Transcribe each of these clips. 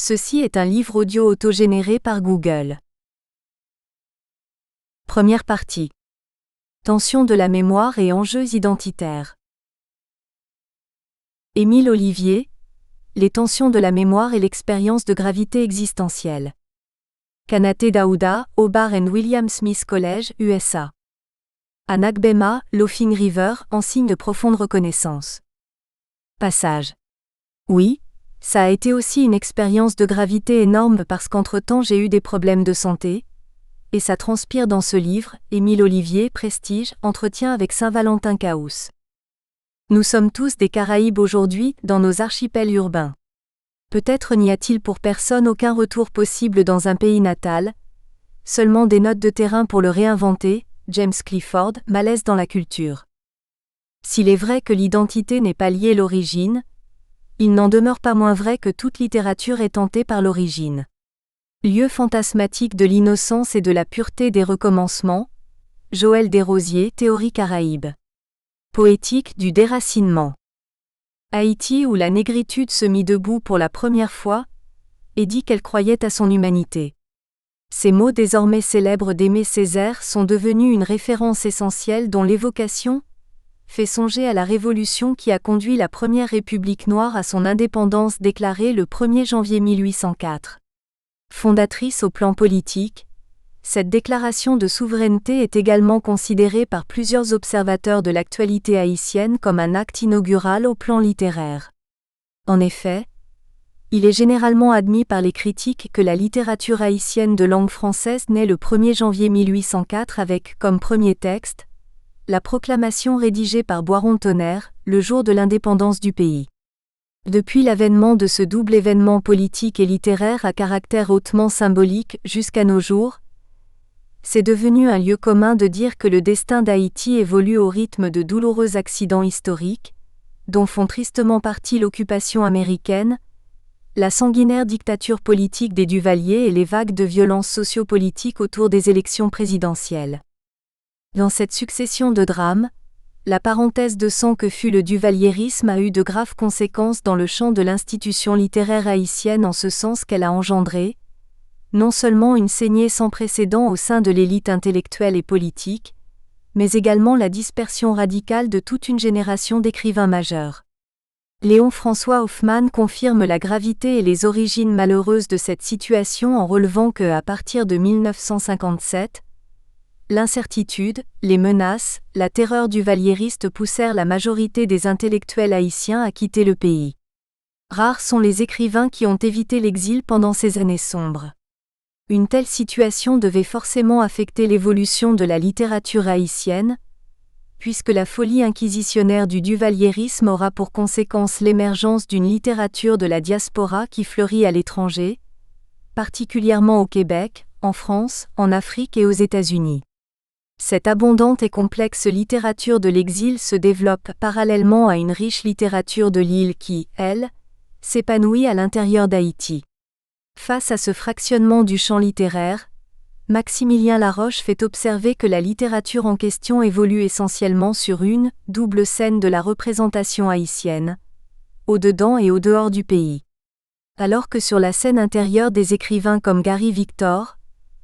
Ceci est un livre audio autogénéré par Google. Première partie. Tension de la mémoire et enjeux identitaires. Émile Olivier, Les tensions de la mémoire et l'expérience de gravité existentielle. Kanate Daouda, Hobart and William Smith College, USA. Anagbema, Laughing River, en signe de profonde reconnaissance. Passage. Oui, ça a été aussi une expérience de gravité énorme parce qu'entre-temps j'ai eu des problèmes de santé, et ça transpire dans ce livre, Émile Olivier, Prestige, entretien avec Saint-Valentin Caous. Nous sommes tous des Caraïbes aujourd'hui, dans nos archipels urbains. Peut-être n'y a-t-il pour personne aucun retour possible dans un pays natal, seulement des notes de terrain pour le réinventer, James Clifford, Malaise dans la culture. S'il est vrai que l'identité n'est pas liée à l'origine, il n'en demeure pas moins vrai que toute littérature est tentée par l'origine. Lieu fantasmatique de l'innocence et de la pureté des recommencements, Joël Desrosiers, Théorie Caraïbe. Poétique du déracinement. Haïti où la négritude se mit debout pour la première fois, et dit qu'elle croyait à son humanité. Ces mots désormais célèbres d'Aimé Césaire sont devenus une référence essentielle dont l'évocation fait songer à la révolution qui a conduit la première République noire à son indépendance déclarée le 1er janvier 1804. Fondatrice au plan politique, cette déclaration de souveraineté est également considérée par plusieurs observateurs de l'actualité haïtienne comme un acte inaugural au plan littéraire. En effet, il est généralement admis par les critiques que la littérature haïtienne de langue française naît le 1er janvier 1804 avec, comme premier texte, la proclamation rédigée par Boiron-Tonnerre, le jour de l'indépendance du pays. Depuis l'avènement de ce double événement politique et littéraire à caractère hautement symbolique jusqu'à nos jours, c'est devenu un lieu commun de dire que le destin d'Haïti évolue au rythme de douloureux accidents historiques, dont font tristement partie l'occupation américaine, la sanguinaire dictature politique des Duvalier et les vagues de violences sociopolitiques autour des élections présidentielles. Dans cette succession de drames, la parenthèse de sang que fut le duvalierisme a eu de graves conséquences dans le champ de l'institution littéraire haïtienne en ce sens qu'elle a engendré, non seulement une saignée sans précédent au sein de l'élite intellectuelle et politique, mais également la dispersion radicale de toute une génération d'écrivains majeurs. Léon-François Hoffmann confirme la gravité et les origines malheureuses de cette situation en relevant que, à partir de 1957, l'incertitude, les menaces, la terreur duvalieriste poussèrent la majorité des intellectuels haïtiens à quitter le pays. Rares sont les écrivains qui ont évité l'exil pendant ces années sombres. Une telle situation devait forcément affecter l'évolution de la littérature haïtienne, puisque la folie inquisitionnaire du duvalierisme aura pour conséquence l'émergence d'une littérature de la diaspora qui fleurit à l'étranger, particulièrement au Québec, en France, en Afrique et aux États-Unis. Cette abondante et complexe littérature de l'exil se développe parallèlement à une riche littérature de l'île qui, elle, s'épanouit à l'intérieur d'Haïti. Face à ce fractionnement du champ littéraire, Maximilien Laroche fait observer que la littérature en question évolue essentiellement sur une double scène de la représentation haïtienne, au-dedans et au-dehors du pays. Alors que sur la scène intérieure des écrivains comme Gary Victor,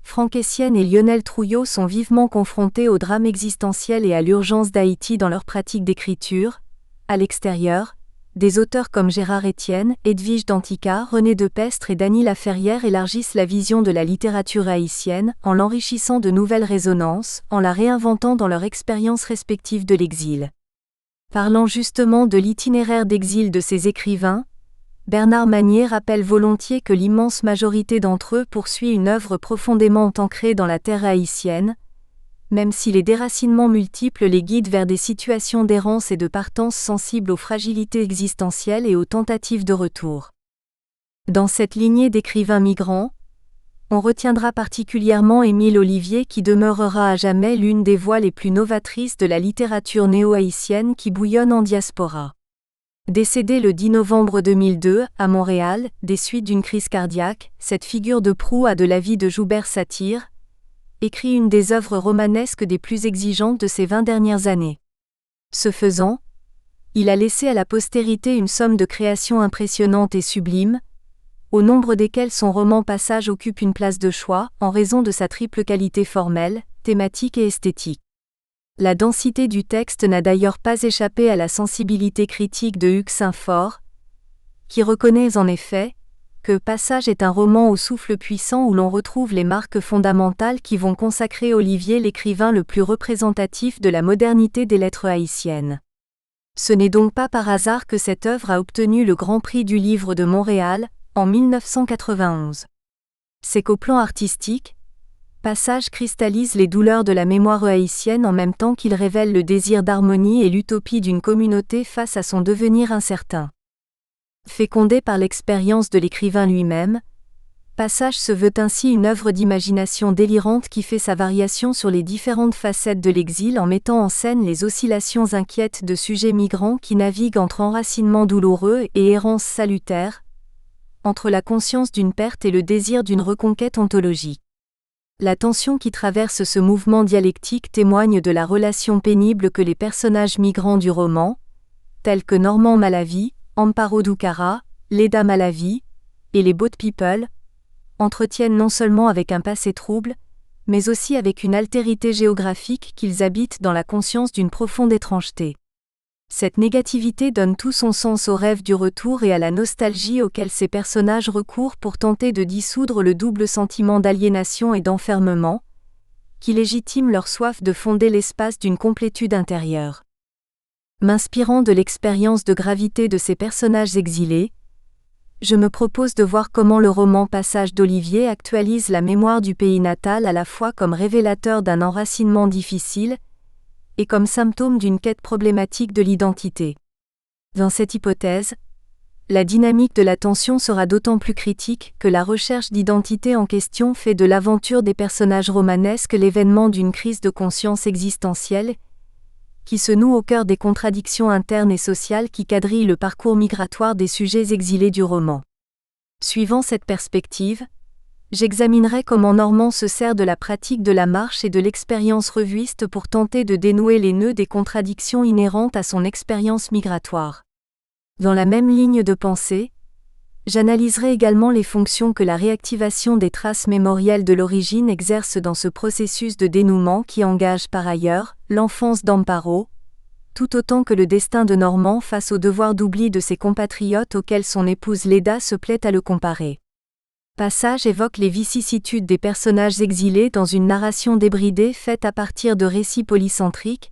Franck Essienne et Lionel Trouillot sont vivement confrontés au drame existentiel et à l'urgence d'Haïti dans leur pratique d'écriture, à l'extérieur, des auteurs comme Gérard Étienne, Edwige Dantica, René Depestre et Dany Laferrière élargissent la vision de la littérature haïtienne en l'enrichissant de nouvelles résonances, en la réinventant dans leur expérience respective de l'exil. Parlant justement de l'itinéraire d'exil de ces écrivains, Bernard Magnier rappelle volontiers que l'immense majorité d'entre eux poursuit une œuvre profondément ancrée dans la terre haïtienne, même si les déracinements multiples les guident vers des situations d'errance et de partance sensibles aux fragilités existentielles et aux tentatives de retour. Dans cette lignée d'écrivains migrants, on retiendra particulièrement Émile Olivier qui demeurera à jamais l'une des voix les plus novatrices de la littérature néo-haïtienne qui bouillonne en diaspora. Décédé le 10 novembre 2002, à Montréal, des suites d'une crise cardiaque, cette figure de proue a de la vie de Joubert Satire, écrit une des œuvres romanesques des plus exigeantes de ces 20 dernières années. Ce faisant, il a laissé à la postérité une somme de créations impressionnantes et sublimes, au nombre desquels son roman Passage occupe une place de choix, en raison de sa triple qualité formelle, thématique et esthétique. La densité du texte n'a d'ailleurs pas échappé à la sensibilité critique de Hugues Saint-Fort, qui reconnaît en effet que Passage est un roman au souffle puissant où l'on retrouve les marques fondamentales qui vont consacrer Olivier l'écrivain le plus représentatif de la modernité des lettres haïtiennes. Ce n'est donc pas par hasard que cette œuvre a obtenu le Grand Prix du Livre de Montréal, en 1991. C'est qu'au plan artistique, Passage cristallise les douleurs de la mémoire haïtienne en même temps qu'il révèle le désir d'harmonie et l'utopie d'une communauté face à son devenir incertain. Fécondé par l'expérience de l'écrivain lui-même, Passage se veut ainsi une œuvre d'imagination délirante qui fait sa variation sur les différentes facettes de l'exil en mettant en scène les oscillations inquiètes de sujets migrants qui naviguent entre enracinement douloureux et errance salutaire, entre la conscience d'une perte et le désir d'une reconquête ontologique. La tension qui traverse ce mouvement dialectique témoigne de la relation pénible que les personnages migrants du roman, tels que Normand Malavi, Amparo Ducara, Leda Malavi, et les Boat People, entretiennent non seulement avec un passé trouble, mais aussi avec une altérité géographique qu'ils habitent dans la conscience d'une profonde étrangeté. Cette négativité donne tout son sens au rêve du retour et à la nostalgie auquel ces personnages recourent pour tenter de dissoudre le double sentiment d'aliénation et d'enfermement, qui légitime leur soif de fonder l'espace d'une complétude intérieure. M'inspirant de l'expérience de gravité de ces personnages exilés, je me propose de voir comment le roman Passage d'Olivier actualise la mémoire du pays natal à la fois comme révélateur d'un enracinement difficile et comme symptôme d'une quête problématique de l'identité. Dans cette hypothèse, la dynamique de la tension sera d'autant plus critique que la recherche d'identité en question fait de l'aventure des personnages romanesques l'événement d'une crise de conscience existentielle qui se noue au cœur des contradictions internes et sociales qui quadrillent le parcours migratoire des sujets exilés du roman. Suivant cette perspective, j'examinerai comment Normand se sert de la pratique de la marche et de l'expérience revuiste pour tenter de dénouer les nœuds des contradictions inhérentes à son expérience migratoire. Dans la même ligne de pensée, j'analyserai également les fonctions que la réactivation des traces mémorielles de l'origine exerce dans ce processus de dénouement qui engage par ailleurs l'enfance d'Amparo, tout autant que le destin de Normand face au devoir d'oubli de ses compatriotes auxquels son épouse Leda se plaît à le comparer. Passage évoque les vicissitudes des personnages exilés dans une narration débridée faite à partir de récits polycentriques,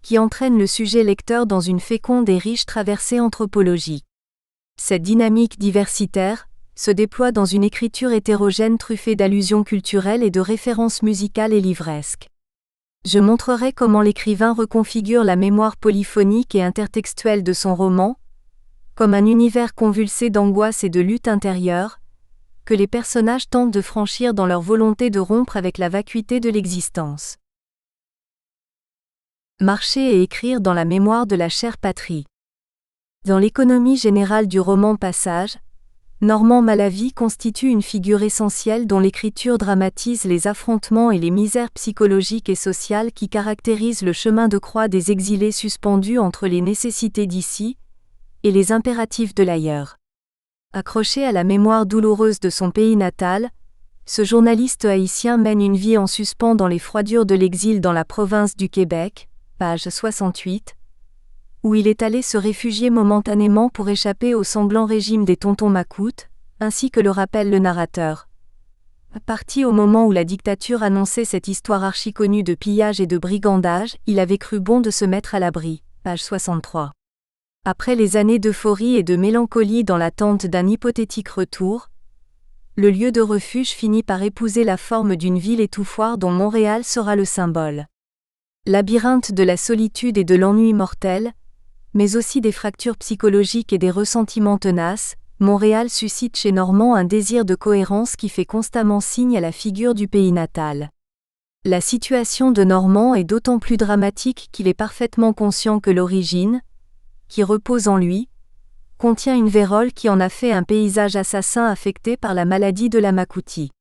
qui entraînent le sujet lecteur dans une féconde et riche traversée anthropologique. Cette dynamique diversitaire se déploie dans une écriture hétérogène truffée d'allusions culturelles et de références musicales et livresques. Je montrerai comment l'écrivain reconfigure la mémoire polyphonique et intertextuelle de son roman, comme un univers convulsé d'angoisse et de lutte intérieure, que les personnages tentent de franchir dans leur volonté de rompre avec la vacuité de l'existence. Marcher et écrire dans la mémoire de la chère patrie. Dans l'économie générale du roman Passage, Normand Malavi constitue une figure essentielle dont l'écriture dramatise les affrontements et les misères psychologiques et sociales qui caractérisent le chemin de croix des exilés suspendus entre les nécessités d'ici et les impératifs de l'ailleurs. Accroché à la mémoire douloureuse de son pays natal, ce journaliste haïtien mène une vie en suspens dans les froidures de l'exil dans la province du Québec, page 68, où il est allé se réfugier momentanément pour échapper au sanglant régime des tontons macoutes, ainsi que le rappelle le narrateur. Parti au moment où la dictature annonçait cette histoire archi-connue de pillage et de brigandage, il avait cru bon de se mettre à l'abri, page 63. Après les années d'euphorie et de mélancolie dans l'attente d'un hypothétique retour, le lieu de refuge finit par épouser la forme d'une ville étouffoire dont Montréal sera le symbole. Labyrinthe de la solitude et de l'ennui mortel, mais aussi des fractures psychologiques et des ressentiments tenaces, Montréal suscite chez Normand un désir de cohérence qui fait constamment signe à la figure du pays natal. La situation de Normand est d'autant plus dramatique qu'il est parfaitement conscient que l'origine, qui repose en lui, contient une vérole qui en a fait un paysage assassin affecté par la maladie de la Makouti.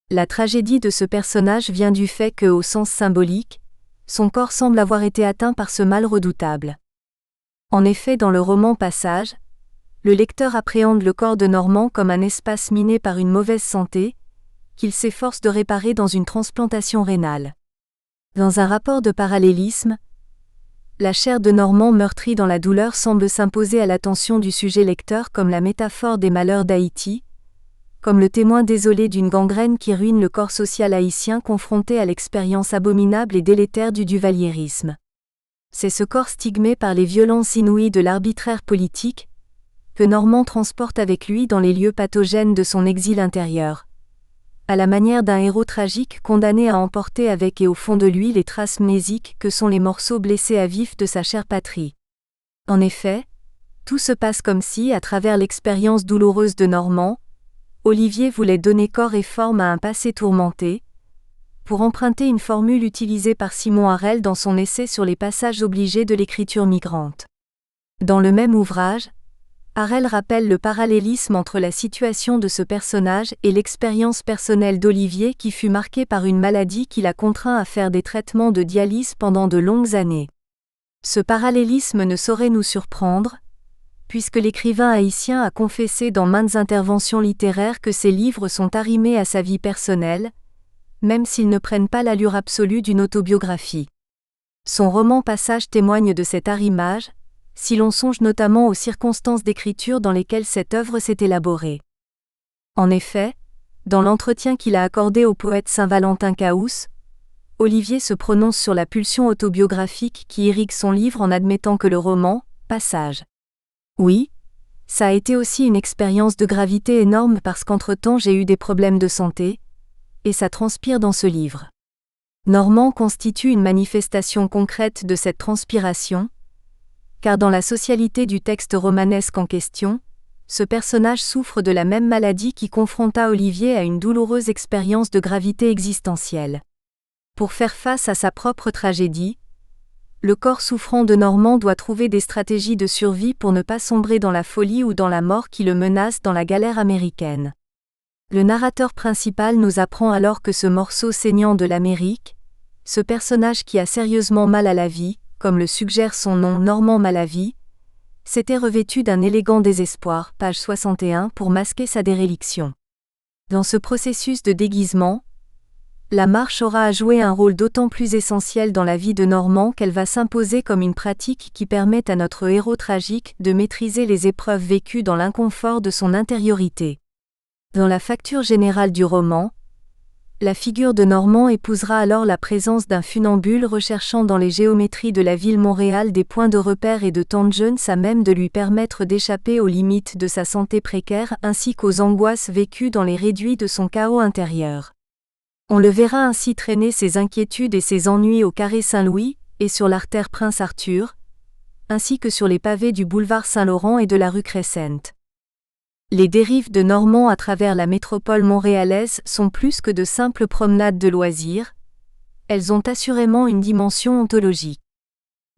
La tragédie de ce personnage vient du fait que, au sens symbolique, son corps semble avoir été atteint par ce mal redoutable. En effet, dans le roman Passage, le lecteur appréhende le corps de Normand comme un espace miné par une mauvaise santé, qu'il s'efforce de réparer dans une transplantation rénale. Dans un rapport de parallélisme, la chair de Normand meurtrie dans la douleur semble s'imposer à l'attention du sujet lecteur comme la métaphore des malheurs d'Haïti, comme le témoin désolé d'une gangrène qui ruine le corps social haïtien confronté à l'expérience abominable et délétère du duvalierisme. C'est ce corps stigmé par les violences inouïes de l'arbitraire politique, que Normand transporte avec lui dans les lieux pathogènes de son exil intérieur, à la manière d'un héros tragique condamné à emporter avec et au fond de lui les traces mnésiques que sont les morceaux blessés à vif de sa chère patrie. En effet, tout se passe comme si, à travers l'expérience douloureuse de Normand, Olivier voulait donner corps et forme à un passé tourmenté, pour emprunter une formule utilisée par Simon Harel dans son essai sur les passages obligés de l'écriture migrante. Dans le même ouvrage, Harel rappelle le parallélisme entre la situation de ce personnage et l'expérience personnelle d'Olivier qui fut marquée par une maladie qui l'a contraint à faire des traitements de dialyse pendant de longues années. Ce parallélisme ne saurait nous surprendre, puisque l'écrivain haïtien a confessé dans maintes interventions littéraires que ses livres sont arrimés à sa vie personnelle, même s'ils ne prennent pas l'allure absolue d'une autobiographie. Son roman Passage témoigne de cet arrimage, si l'on songe notamment aux circonstances d'écriture dans lesquelles cette œuvre s'est élaborée. En effet, dans l'entretien qu'il a accordé au poète Saint-Valentin Caous, Olivier se prononce sur la pulsion autobiographique qui irrigue son livre en admettant que le roman, Passage. Oui, ça a été aussi une expérience de gravité énorme parce qu'entre-temps j'ai eu des problèmes de santé, et ça transpire dans ce livre. Normand constitue une manifestation concrète de cette transpiration, car dans la socialité du texte romanesque en question, ce personnage souffre de la même maladie qui confronta Olivier à une douloureuse expérience de gravité existentielle. Pour faire face à sa propre tragédie, le corps souffrant de Normand doit trouver des stratégies de survie pour ne pas sombrer dans la folie ou dans la mort qui le menace dans la galère américaine. Le narrateur principal nous apprend alors que ce morceau saignant de l'Amérique, ce personnage qui a sérieusement mal à la vie, comme le suggère son nom Normand Malavie, s'était revêtu d'un élégant désespoir, page 61, pour masquer sa déréliction. Dans ce processus de déguisement, la marche aura à jouer un rôle d'autant plus essentiel dans la vie de Normand qu'elle va s'imposer comme une pratique qui permet à notre héros tragique de maîtriser les épreuves vécues dans l'inconfort de son intériorité. Dans la facture générale du roman, la figure de Normand épousera alors la présence d'un funambule recherchant dans les géométries de la ville Montréal des points de repère et de temps jeunes à même de lui permettre d'échapper aux limites de sa santé précaire ainsi qu'aux angoisses vécues dans les réduits de son chaos intérieur. On le verra ainsi traîner ses inquiétudes et ses ennuis au carré Saint-Louis et sur l'artère Prince-Arthur, ainsi que sur les pavés du boulevard Saint-Laurent et de la rue Crescent. Les dérives de Normand à travers la métropole montréalaise sont plus que de simples promenades de loisirs, elles ont assurément une dimension ontologique.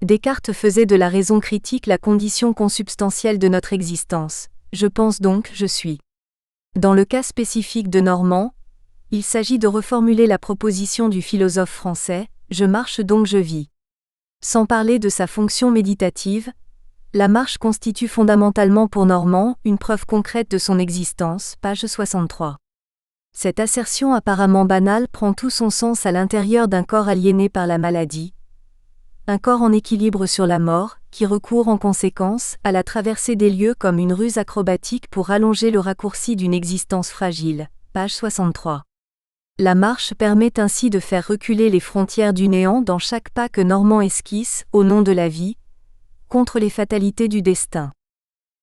Descartes faisait de la raison critique la condition consubstantielle de notre existence. Je pense donc, je suis. Dans le cas spécifique de Normand, il s'agit de reformuler la proposition du philosophe français « Je marche donc je vis ». Sans parler de sa fonction méditative, la marche constitue fondamentalement pour Normand une preuve concrète de son existence, page 63. Cette assertion apparemment banale prend tout son sens à l'intérieur d'un corps aliéné par la maladie, un corps en équilibre sur la mort, qui recourt en conséquence à la traversée des lieux comme une ruse acrobatique pour allonger le raccourci d'une existence fragile, page 63. La marche permet ainsi de faire reculer les frontières du néant dans chaque pas que Normand esquisse, au nom de la vie, contre les fatalités du destin.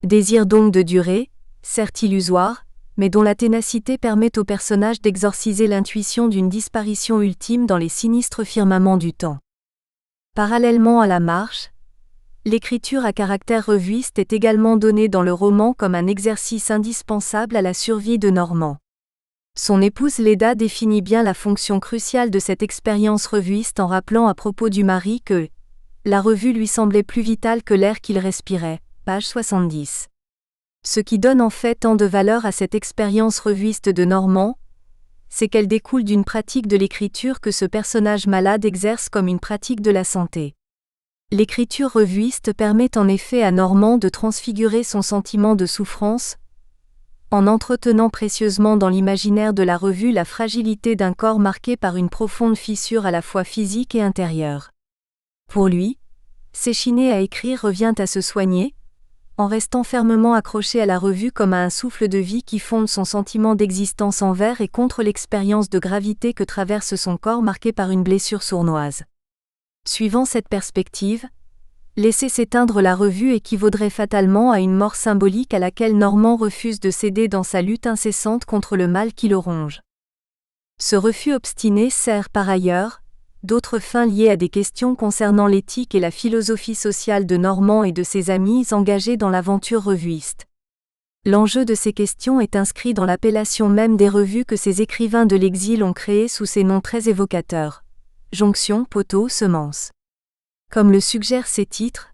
Désir donc de durer, certes illusoire, mais dont la ténacité permet au personnage d'exorciser l'intuition d'une disparition ultime dans les sinistres firmaments du temps. Parallèlement à la marche, l'écriture à caractère revuiste est également donnée dans le roman comme un exercice indispensable à la survie de Normand. Son épouse Léda définit bien la fonction cruciale de cette expérience revuiste en rappelant à propos du mari que la revue lui semblait plus vitale que l'air qu'il respirait, page 70. Ce qui donne en fait tant de valeur à cette expérience revuiste de Normand, c'est qu'elle découle d'une pratique de l'écriture que ce personnage malade exerce comme une pratique de la santé. L'écriture revuiste permet en effet à Normand de transfigurer son sentiment de souffrance, en entretenant précieusement dans l'imaginaire de la revue la fragilité d'un corps marqué par une profonde fissure à la fois physique et intérieure. Pour lui, s'échiner à écrire revient à se soigner, en restant fermement accroché à la revue comme à un souffle de vie qui fonde son sentiment d'existence envers et contre l'expérience de gravité que traverse son corps marqué par une blessure sournoise. Suivant cette perspective, laisser s'éteindre la revue équivaudrait fatalement à une mort symbolique à laquelle Normand refuse de céder dans sa lutte incessante contre le mal qui le ronge. Ce refus obstiné sert par ailleurs d'autres fins liées à des questions concernant l'éthique et la philosophie sociale de Normand et de ses amis engagés dans l'aventure revuiste. L'enjeu de ces questions est inscrit dans l'appellation même des revues que ces écrivains de l'exil ont créées sous ces noms très évocateurs: Jonction, Poteau, Semence. Comme le suggèrent ces titres,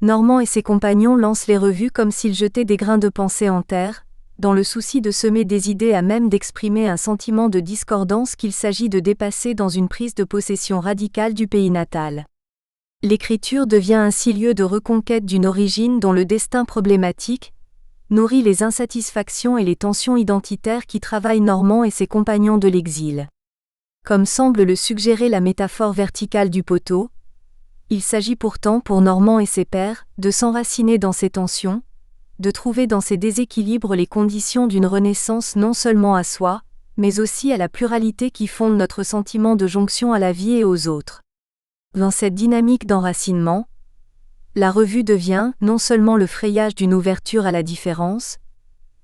Normand et ses compagnons lancent les revues comme s'ils jetaient des grains de pensée en terre, dans le souci de semer des idées à même d'exprimer un sentiment de discordance qu'il s'agit de dépasser dans une prise de possession radicale du pays natal. L'écriture devient ainsi lieu de reconquête d'une origine dont le destin problématique nourrit les insatisfactions et les tensions identitaires qui travaillent Normand et ses compagnons de l'exil. Comme semble le suggérer la métaphore verticale du poteau, il s'agit pourtant pour Normand et ses pairs de s'enraciner dans ces tensions, de trouver dans ces déséquilibres les conditions d'une renaissance non seulement à soi, mais aussi à la pluralité qui fonde notre sentiment de jonction à la vie et aux autres. Dans cette dynamique d'enracinement, la revue devient non seulement le frayage d'une ouverture à la différence,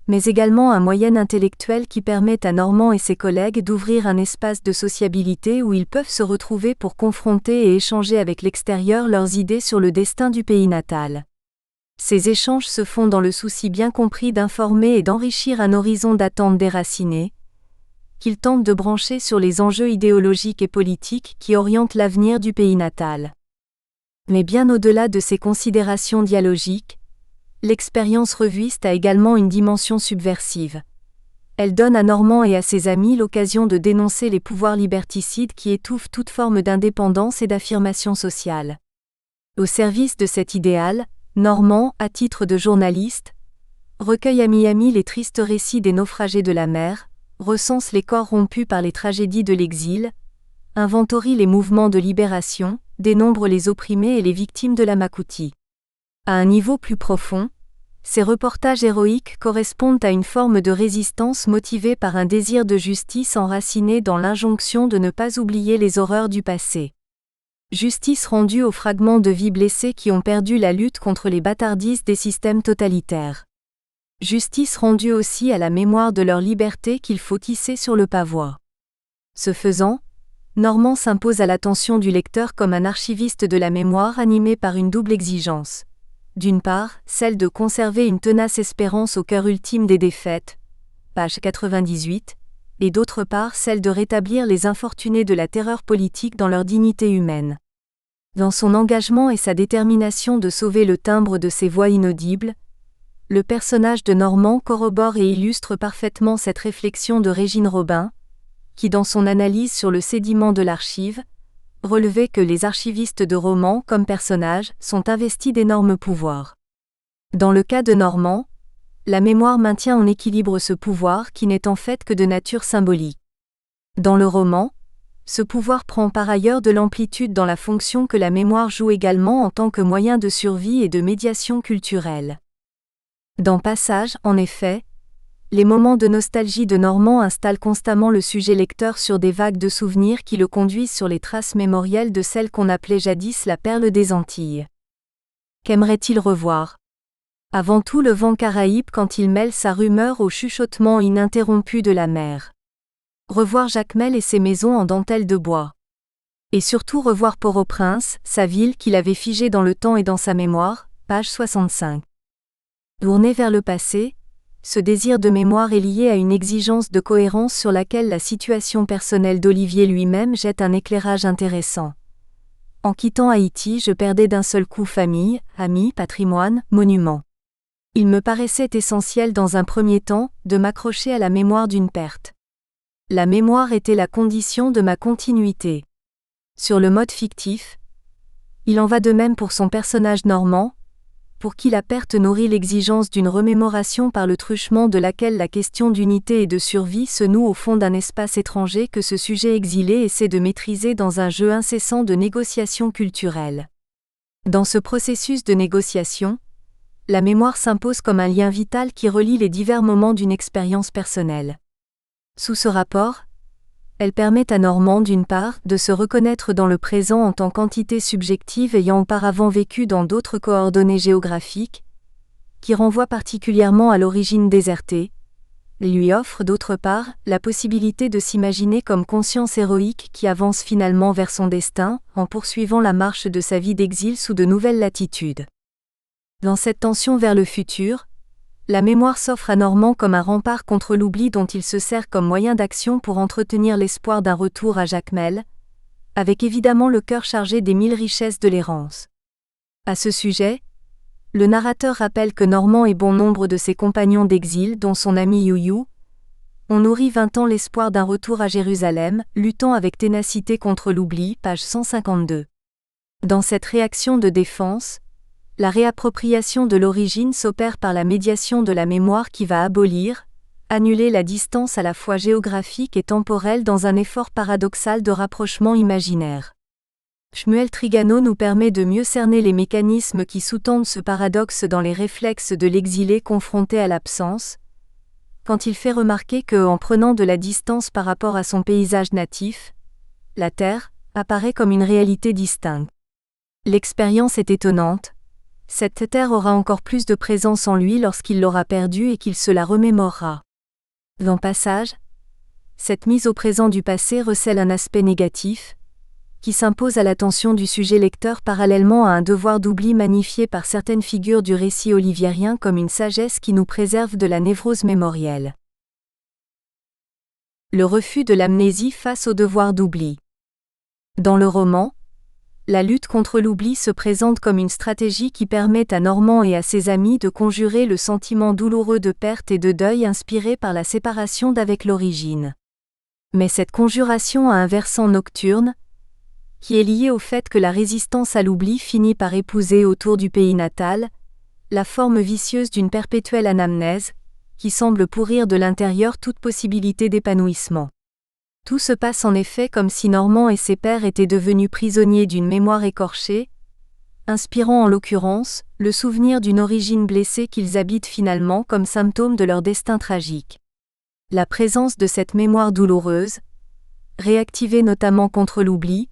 mais également un moyen intellectuel qui permet à Normand et ses collègues d'ouvrir un espace de sociabilité où ils peuvent se retrouver pour confronter et échanger avec l'extérieur leurs idées sur le destin du pays natal. Ces échanges se font dans le souci bien compris d'informer et d'enrichir un horizon d'attente déraciné, qu'ils tentent de brancher sur les enjeux idéologiques et politiques qui orientent l'avenir du pays natal. Mais bien au-delà de ces considérations dialogiques, l'expérience revuiste a également une dimension subversive. Elle donne à Normand et à ses amis l'occasion de dénoncer les pouvoirs liberticides qui étouffent toute forme d'indépendance et d'affirmation sociale. Au service de cet idéal, Normand, à titre de journaliste, recueille à Miami les tristes récits des naufragés de la mer, recense les corps rompus par les tragédies de l'exil, inventorie les mouvements de libération, dénombre les opprimés et les victimes de la Makouti. À un niveau plus profond, ces reportages héroïques correspondent à une forme de résistance motivée par un désir de justice enraciné dans l'injonction de ne pas oublier les horreurs du passé. Justice rendue aux fragments de vie blessés qui ont perdu la lutte contre les bâtardises des systèmes totalitaires. Justice rendue aussi à la mémoire de leur liberté qu'il faut tisser sur le pavois. Ce faisant, Normand s'impose à l'attention du lecteur comme un archiviste de la mémoire animé par une double exigence. D'une part, celle de conserver une tenace espérance au cœur ultime des défaites, page 98, et d'autre part celle de rétablir les infortunés de la terreur politique dans leur dignité humaine. Dans son engagement et sa détermination de sauver le timbre de ces voix inaudibles, le personnage de Normand corrobore et illustre parfaitement cette réflexion de Régine Robin, qui dans son analyse sur le sédiment de l'archive, relevait que les archivistes de romans comme personnages sont investis d'énormes pouvoirs. Dans le cas de Normand, la mémoire maintient en équilibre ce pouvoir qui n'est en fait que de nature symbolique. Dans le roman, ce pouvoir prend par ailleurs de l'amplitude dans la fonction que la mémoire joue également en tant que moyen de survie et de médiation culturelle. Dans Passage, en effet, les moments de nostalgie de Normand installent constamment le sujet lecteur sur des vagues de souvenirs qui le conduisent sur les traces mémorielles de celle qu'on appelait jadis la perle des Antilles. Qu'aimerait-il revoir ? Avant tout le vent caraïbe quand il mêle sa rumeur au chuchotement ininterrompu de la mer. Revoir Jacmel et ses maisons en dentelle de bois. Et surtout revoir Port-au-Prince, sa ville qu'il avait figée dans le temps et dans sa mémoire, page 65. Tourné vers le passé, ce désir de mémoire est lié à une exigence de cohérence sur laquelle la situation personnelle d'Olivier lui-même jette un éclairage intéressant. En quittant Haïti, je perdais d'un seul coup famille, amis, patrimoine, monuments. Il me paraissait essentiel dans un premier temps de m'accrocher à la mémoire d'une perte. La mémoire était la condition de ma continuité. Sur le mode fictif, Il en va de même pour son personnage Normand, pour qui la perte nourrit l'exigence d'une remémoration par le truchement de laquelle la question d'unité et de survie se noue au fond d'un espace étranger que ce sujet exilé essaie de maîtriser dans un jeu incessant de négociations culturelles. Dans ce processus de négociation, la mémoire s'impose comme un lien vital qui relie les divers moments d'une expérience personnelle. Sous ce rapport, elle permet à Normand, d'une part, de se reconnaître dans le présent en tant qu'entité subjective ayant auparavant vécu dans d'autres coordonnées géographiques, qui renvoient particulièrement à l'origine désertée, et lui offre d'autre part la possibilité de s'imaginer comme conscience héroïque qui avance finalement vers son destin, en poursuivant la marche de sa vie d'exil sous de nouvelles latitudes. Dans cette tension vers le futur, la mémoire s'offre à Normand comme un rempart contre l'oubli dont il se sert comme moyen d'action pour entretenir l'espoir d'un retour à Jacmel, avec évidemment le cœur chargé des 1000 richesses de l'errance. À ce sujet, le narrateur rappelle que Normand et bon nombre de ses compagnons d'exil, dont son ami You, ont nourri 20 ans l'espoir d'un retour à Jérusalem, luttant avec ténacité contre l'oubli, page 152. Dans cette réaction de défense, la réappropriation de l'origine s'opère par la médiation de la mémoire qui va abolir, annuler la distance à la fois géographique et temporelle dans un effort paradoxal de rapprochement imaginaire. Shmuel Trigano nous permet de mieux cerner les mécanismes qui sous-tendent ce paradoxe dans les réflexes de l'exilé confronté à l'absence, quand il fait remarquer que, en prenant de la distance par rapport à son paysage natif, la Terre apparaît comme une réalité distincte. L'expérience est étonnante. Cette terre aura encore plus de présence en lui lorsqu'il l'aura perdue et qu'il se la remémorera. Dans Passage, cette mise au présent du passé recèle un aspect négatif, qui s'impose à l'attention du sujet lecteur parallèlement à un devoir d'oubli magnifié par certaines figures du récit olivierien comme une sagesse qui nous préserve de la névrose mémorielle. Le refus de l'amnésie face au devoir d'oubli. Dans le roman, la lutte contre l'oubli se présente comme une stratégie qui permet à Normand et à ses amis de conjurer le sentiment douloureux de perte et de deuil inspiré par la séparation d'avec l'origine. Mais cette conjuration a un versant nocturne, qui est lié au fait que la résistance à l'oubli finit par épouser autour du pays natal la forme vicieuse d'une perpétuelle anamnèse, qui semble pourrir de l'intérieur toute possibilité d'épanouissement. Tout se passe en effet comme si Normand et ses pairs étaient devenus prisonniers d'une mémoire écorchée, inspirant en l'occurrence le souvenir d'une origine blessée qu'ils habitent finalement comme symptôme de leur destin tragique. La présence de cette mémoire douloureuse, réactivée notamment contre l'oubli,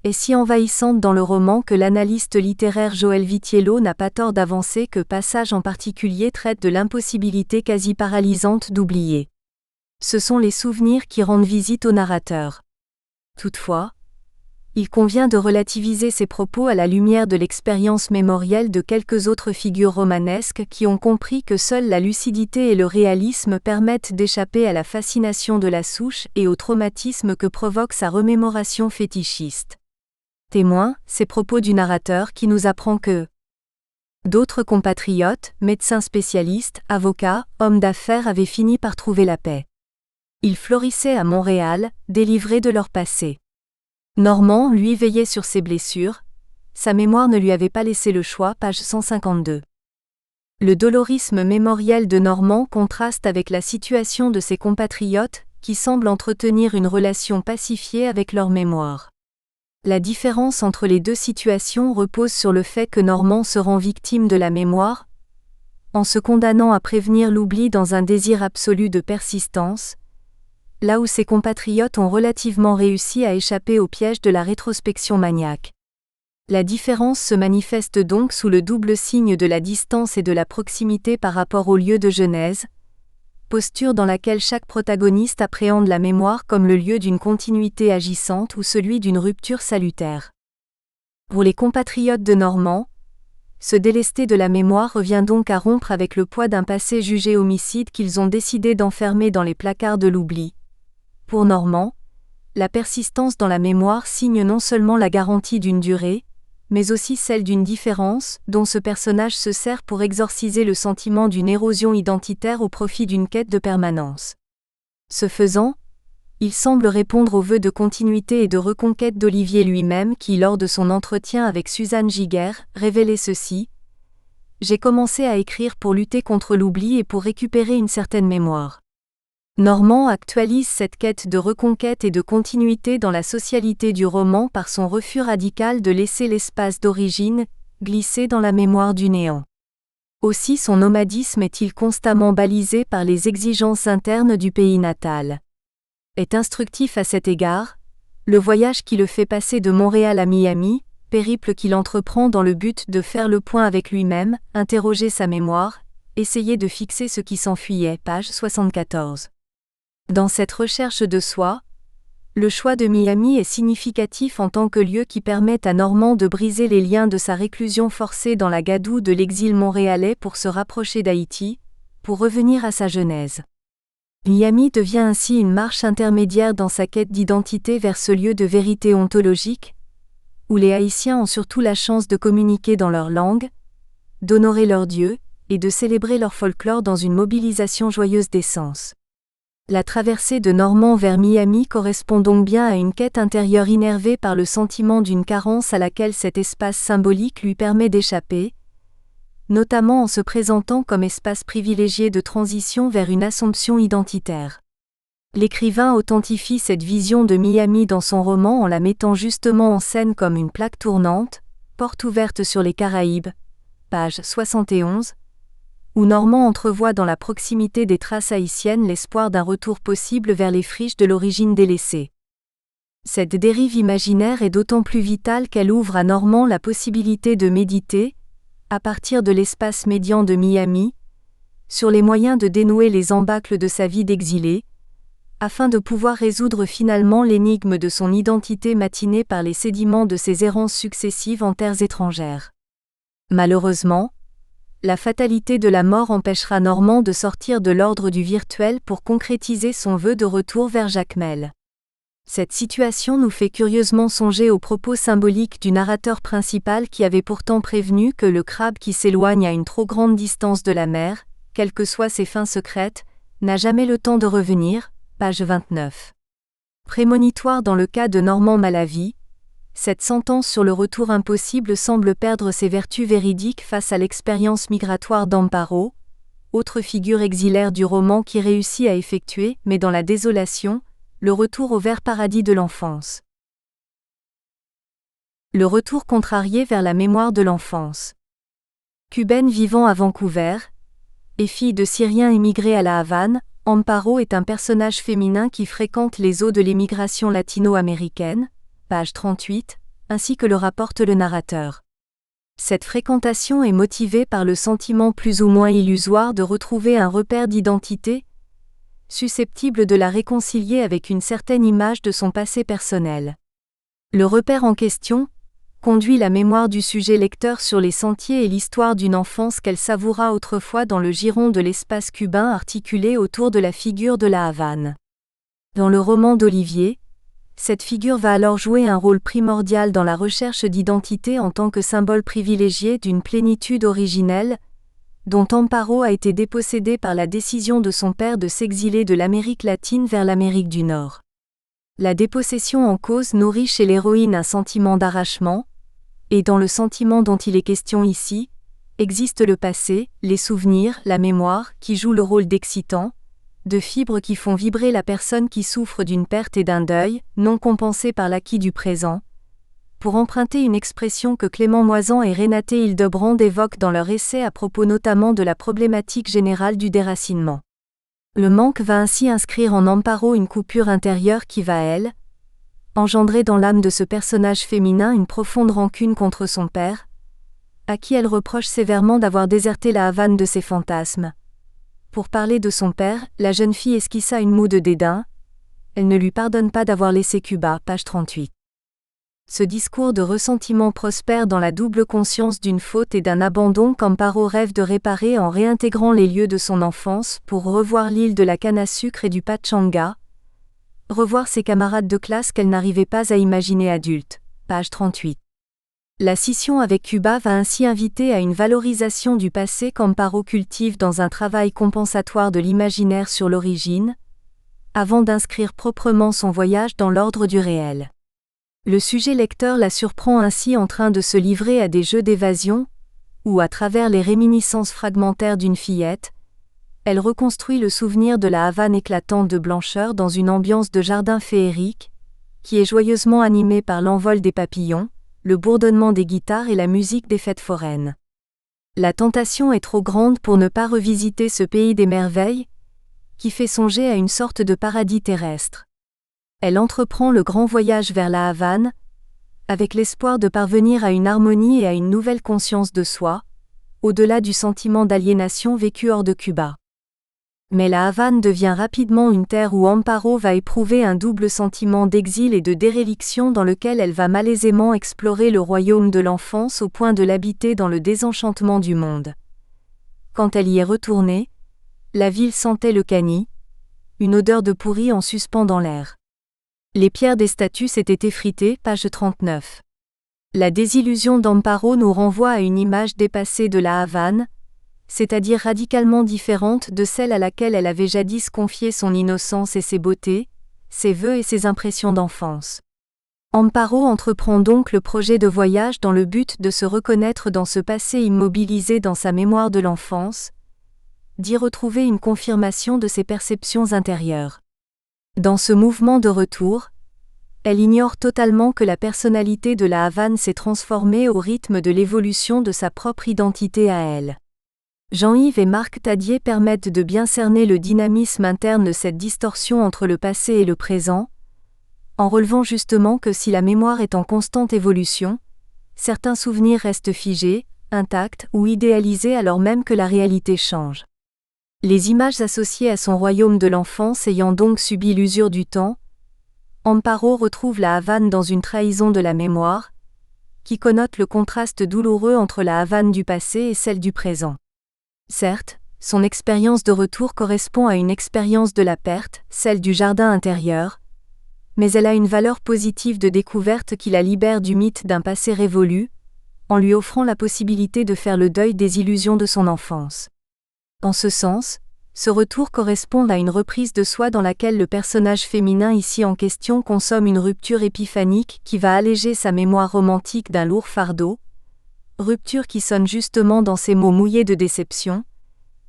est si envahissante dans le roman que l'analyste littéraire Joël Vitiello n'a pas tort d'avancer que Passage en particulier traite de l'impossibilité quasi paralysante d'oublier. Ce sont les souvenirs qui rendent visite au narrateur. Toutefois, il convient de relativiser ces propos à la lumière de l'expérience mémorielle de quelques autres figures romanesques qui ont compris que seule la lucidité et le réalisme permettent d'échapper à la fascination de la souche et au traumatisme que provoque sa remémoration fétichiste. Témoin, ces propos du narrateur qui nous apprend que d'autres compatriotes, médecins spécialistes, avocats, hommes d'affaires avaient fini par trouver la paix. Ils florissaient à Montréal, délivrés de leur passé. Normand, lui, veillait sur ses blessures. Sa mémoire ne lui avait pas laissé le choix, page 152. Le dolorisme mémoriel de Normand contraste avec la situation de ses compatriotes, qui semblent entretenir une relation pacifiée avec leur mémoire. La différence entre les deux situations repose sur le fait que Normand se rend victime de la mémoire, en se condamnant à prévenir l'oubli dans un désir absolu de persistance, là où ses compatriotes ont relativement réussi à échapper au piège de la rétrospection maniaque. La différence se manifeste donc sous le double signe de la distance et de la proximité par rapport au lieu de genèse, posture dans laquelle chaque protagoniste appréhende la mémoire comme le lieu d'une continuité agissante ou celui d'une rupture salutaire. Pour les compatriotes de Normand, se délester de la mémoire revient donc à rompre avec le poids d'un passé jugé homicide qu'ils ont décidé d'enfermer dans les placards de l'oubli. Pour Normand, la persistance dans la mémoire signe non seulement la garantie d'une durée, mais aussi celle d'une différence, dont ce personnage se sert pour exorciser le sentiment d'une érosion identitaire au profit d'une quête de permanence. Ce faisant, Il semble répondre aux vœux de continuité et de reconquête d'Olivier lui-même qui, lors de son entretien avec Suzanne Giguère, révélait ceci : « J'ai commencé à écrire pour lutter contre l'oubli et pour récupérer une certaine mémoire. » Normand actualise cette quête de reconquête et de continuité dans la socialité du roman par son refus radical de laisser l'espace d'origine glisser dans la mémoire du néant. Aussi son nomadisme est-il constamment balisé par les exigences internes du pays natal. Est instructif à cet égard, le voyage qui le fait passer de Montréal à Miami, périple qu'il entreprend dans le but de faire le point avec lui-même, interroger sa mémoire, essayer de fixer ce qui s'enfuyait, page 74. Dans cette recherche de soi, le choix de Miami est significatif en tant que lieu qui permet à Normand de briser les liens de sa réclusion forcée dans la gadoue de l'exil montréalais pour se rapprocher d'Haïti, pour revenir à sa genèse. Miami devient ainsi une marche intermédiaire dans sa quête d'identité vers ce lieu de vérité ontologique, où les Haïtiens ont surtout la chance de communiquer dans leur langue, d'honorer leur Dieu, et de célébrer leur folklore dans une mobilisation joyeuse d'essence. La traversée de Normand vers Miami correspond donc bien à une quête intérieure innervée par le sentiment d'une carence à laquelle cet espace symbolique lui permet d'échapper, notamment en se présentant comme espace privilégié de transition vers une assomption identitaire. L'écrivain authentifie cette vision de Miami dans son roman en la mettant justement en scène comme une plaque tournante, porte ouverte sur les Caraïbes, page 71, où Normand entrevoit dans la proximité des traces haïtiennes l'espoir d'un retour possible vers les friches de l'origine délaissée. Cette dérive imaginaire est d'autant plus vitale qu'elle ouvre à Normand la possibilité de méditer, à partir de l'espace médian de Miami, sur les moyens de dénouer les embâcles de sa vie d'exilé, afin de pouvoir résoudre finalement l'énigme de son identité matinée par les sédiments de ses errances successives en terres étrangères. Malheureusement, la fatalité de la mort empêchera Normand de sortir de l'ordre du virtuel pour concrétiser son vœu de retour vers Jacmel. Cette situation nous fait curieusement songer aux propos symboliques du narrateur principal qui avait pourtant prévenu que le crabe qui s'éloigne à une trop grande distance de la mer, quelles que soient ses fins secrètes, n'a jamais le temps de revenir, page 29. Prémonitoire dans le cas de Normand Malavi, cette sentence sur le retour impossible semble perdre ses vertus véridiques face à l'expérience migratoire d'Amparo, autre figure exilaire du roman qui réussit à effectuer, mais dans la désolation, le retour au vert paradis de l'enfance. Le retour contrarié vers la mémoire de l'enfance. Cubaine vivant à Vancouver, et fille de Syriens émigrés à La Havane, Amparo est un personnage féminin qui fréquente les eaux de l'émigration latino-américaine, page 38, ainsi que le rapporte le narrateur. Cette fréquentation est motivée par le sentiment plus ou moins illusoire de retrouver un repère d'identité, susceptible de la réconcilier avec une certaine image de son passé personnel. Le repère en question conduit la mémoire du sujet lecteur sur les sentiers et l'histoire d'une enfance qu'elle savoura autrefois dans le giron de l'espace cubain articulé autour de la figure de La Havane. Dans le roman d'Olivier, cette figure va alors jouer un rôle primordial dans la recherche d'identité en tant que symbole privilégié d'une plénitude originelle, dont Amparo a été dépossédée par la décision de son père de s'exiler de l'Amérique latine vers l'Amérique du Nord. La dépossession en cause nourrit chez l'héroïne un sentiment d'arrachement, et dans le sentiment dont il est question ici, existe le passé, les souvenirs, la mémoire, qui jouent le rôle d'excitant, de fibres qui font vibrer la personne qui souffre d'une perte et d'un deuil, non compensés par l'acquis du présent, pour emprunter une expression que Clément Moisan et Renate Hildebrand évoquent dans leur essai à propos notamment de la problématique générale du déracinement. Le manque va ainsi inscrire en Amparo une coupure intérieure qui va, elle, engendrer dans l'âme de ce personnage féminin une profonde rancune contre son père, à qui elle reproche sévèrement d'avoir déserté la Havane de ses fantasmes. Pour parler de son père, la jeune fille esquissa une moue de dédain. Elle ne lui pardonne pas d'avoir laissé Cuba, page 38. Ce discours de ressentiment prospère dans la double conscience d'une faute et d'un abandon qu'Amparo rêve de réparer en réintégrant les lieux de son enfance pour revoir l'île de la canne à sucre et du pachanga, revoir ses camarades de classe qu'elle n'arrivait pas à imaginer adultes, page 38. La scission avec Cuba va ainsi inviter à une valorisation du passé qu'Amparo cultive dans un travail compensatoire de l'imaginaire sur l'origine, avant d'inscrire proprement son voyage dans l'ordre du réel. Le sujet lecteur la surprend ainsi en train de se livrer à des jeux d'évasion, ou à travers les réminiscences fragmentaires d'une fillette, elle reconstruit le souvenir de la Havane éclatante de blancheur dans une ambiance de jardin féerique, qui est joyeusement animée par l'envol des papillons, le bourdonnement des guitares et la musique des fêtes foraines. La tentation est trop grande pour ne pas revisiter ce pays des merveilles, qui fait songer à une sorte de paradis terrestre. Elle entreprend le grand voyage vers la Havane, avec l'espoir de parvenir à une harmonie et à une nouvelle conscience de soi, au-delà du sentiment d'aliénation vécu hors de Cuba. Mais la Havane devient rapidement une terre où Amparo va éprouver un double sentiment d'exil et de déréliction dans lequel elle va malaisément explorer le royaume de l'enfance au point de l'habiter dans le désenchantement du monde. Quand elle y est retournée, la ville sentait le cani, une odeur de pourri en suspens dans l'air. Les pierres des statues s'étaient effritées, page 39. La désillusion d'Amparo nous renvoie à une image dépassée de la Havane, c'est-à-dire radicalement différente de celle à laquelle elle avait jadis confié son innocence et ses beautés, ses vœux et ses impressions d'enfance. Amparo entreprend donc le projet de voyage dans le but de se reconnaître dans ce passé immobilisé dans sa mémoire de l'enfance, d'y retrouver une confirmation de ses perceptions intérieures. Dans ce mouvement de retour, elle ignore totalement que la personnalité de la Havane s'est transformée au rythme de l'évolution de sa propre identité à elle. Jean-Yves et Marc Tadier permettent de bien cerner le dynamisme interne de cette distorsion entre le passé et le présent, en relevant justement que si la mémoire est en constante évolution, certains souvenirs restent figés, intacts ou idéalisés alors même que la réalité change. Les images associées à son royaume de l'enfance ayant donc subi l'usure du temps, Amparo retrouve la Havane dans une trahison de la mémoire, qui connote le contraste douloureux entre la Havane du passé et celle du présent. Certes, son expérience de retour correspond à une expérience de la perte, celle du jardin intérieur, mais elle a une valeur positive de découverte qui la libère du mythe d'un passé révolu, en lui offrant la possibilité de faire le deuil des illusions de son enfance. En ce sens, ce retour correspond à une reprise de soi dans laquelle le personnage féminin ici en question consomme une rupture épiphanique qui va alléger sa mémoire romantique d'un lourd fardeau, rupture qui sonne justement dans ces mots mouillés de déception.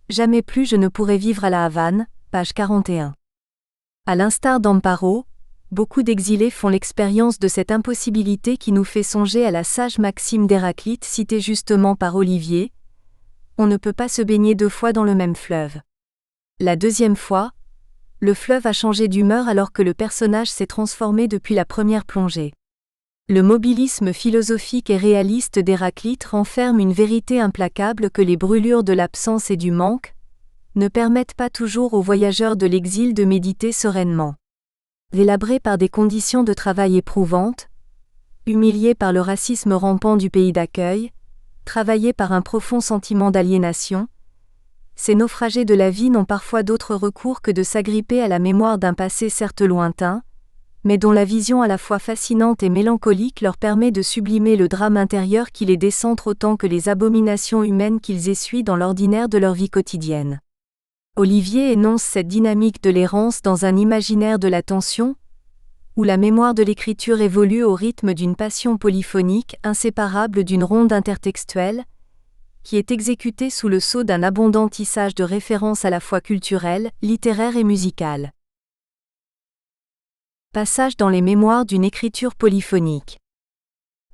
Jamais plus je ne pourrai vivre à la Havane, page 41. À l'instar d'Amparo, beaucoup d'exilés font l'expérience de cette impossibilité qui nous fait songer à la sage maxime d'Héraclite citée justement par Olivier: on ne peut pas se baigner deux fois dans le même fleuve. La deuxième fois, le fleuve a changé d'humeur alors que le personnage s'est transformé depuis la première plongée. Le mobilisme philosophique et réaliste d'Héraclite renferme une vérité implacable que les brûlures de l'absence et du manque ne permettent pas toujours aux voyageurs de l'exil de méditer sereinement. Délabrés par des conditions de travail éprouvantes, humiliés par le racisme rampant du pays d'accueil, travaillés par un profond sentiment d'aliénation, ces naufragés de la vie n'ont parfois d'autre recours que de s'agripper à la mémoire d'un passé certes lointain, mais dont la vision à la fois fascinante et mélancolique leur permet de sublimer le drame intérieur qui les décentre autant que les abominations humaines qu'ils essuient dans l'ordinaire de leur vie quotidienne. Olivier énonce cette dynamique de l'errance dans un imaginaire de la tension, où la mémoire de l'écriture évolue au rythme d'une passion polyphonique inséparable d'une ronde intertextuelle, qui est exécutée sous le sceau d'un abondant tissage de références à la fois culturelles, littéraires et musicales. Passage dans les mémoires d'une écriture polyphonique.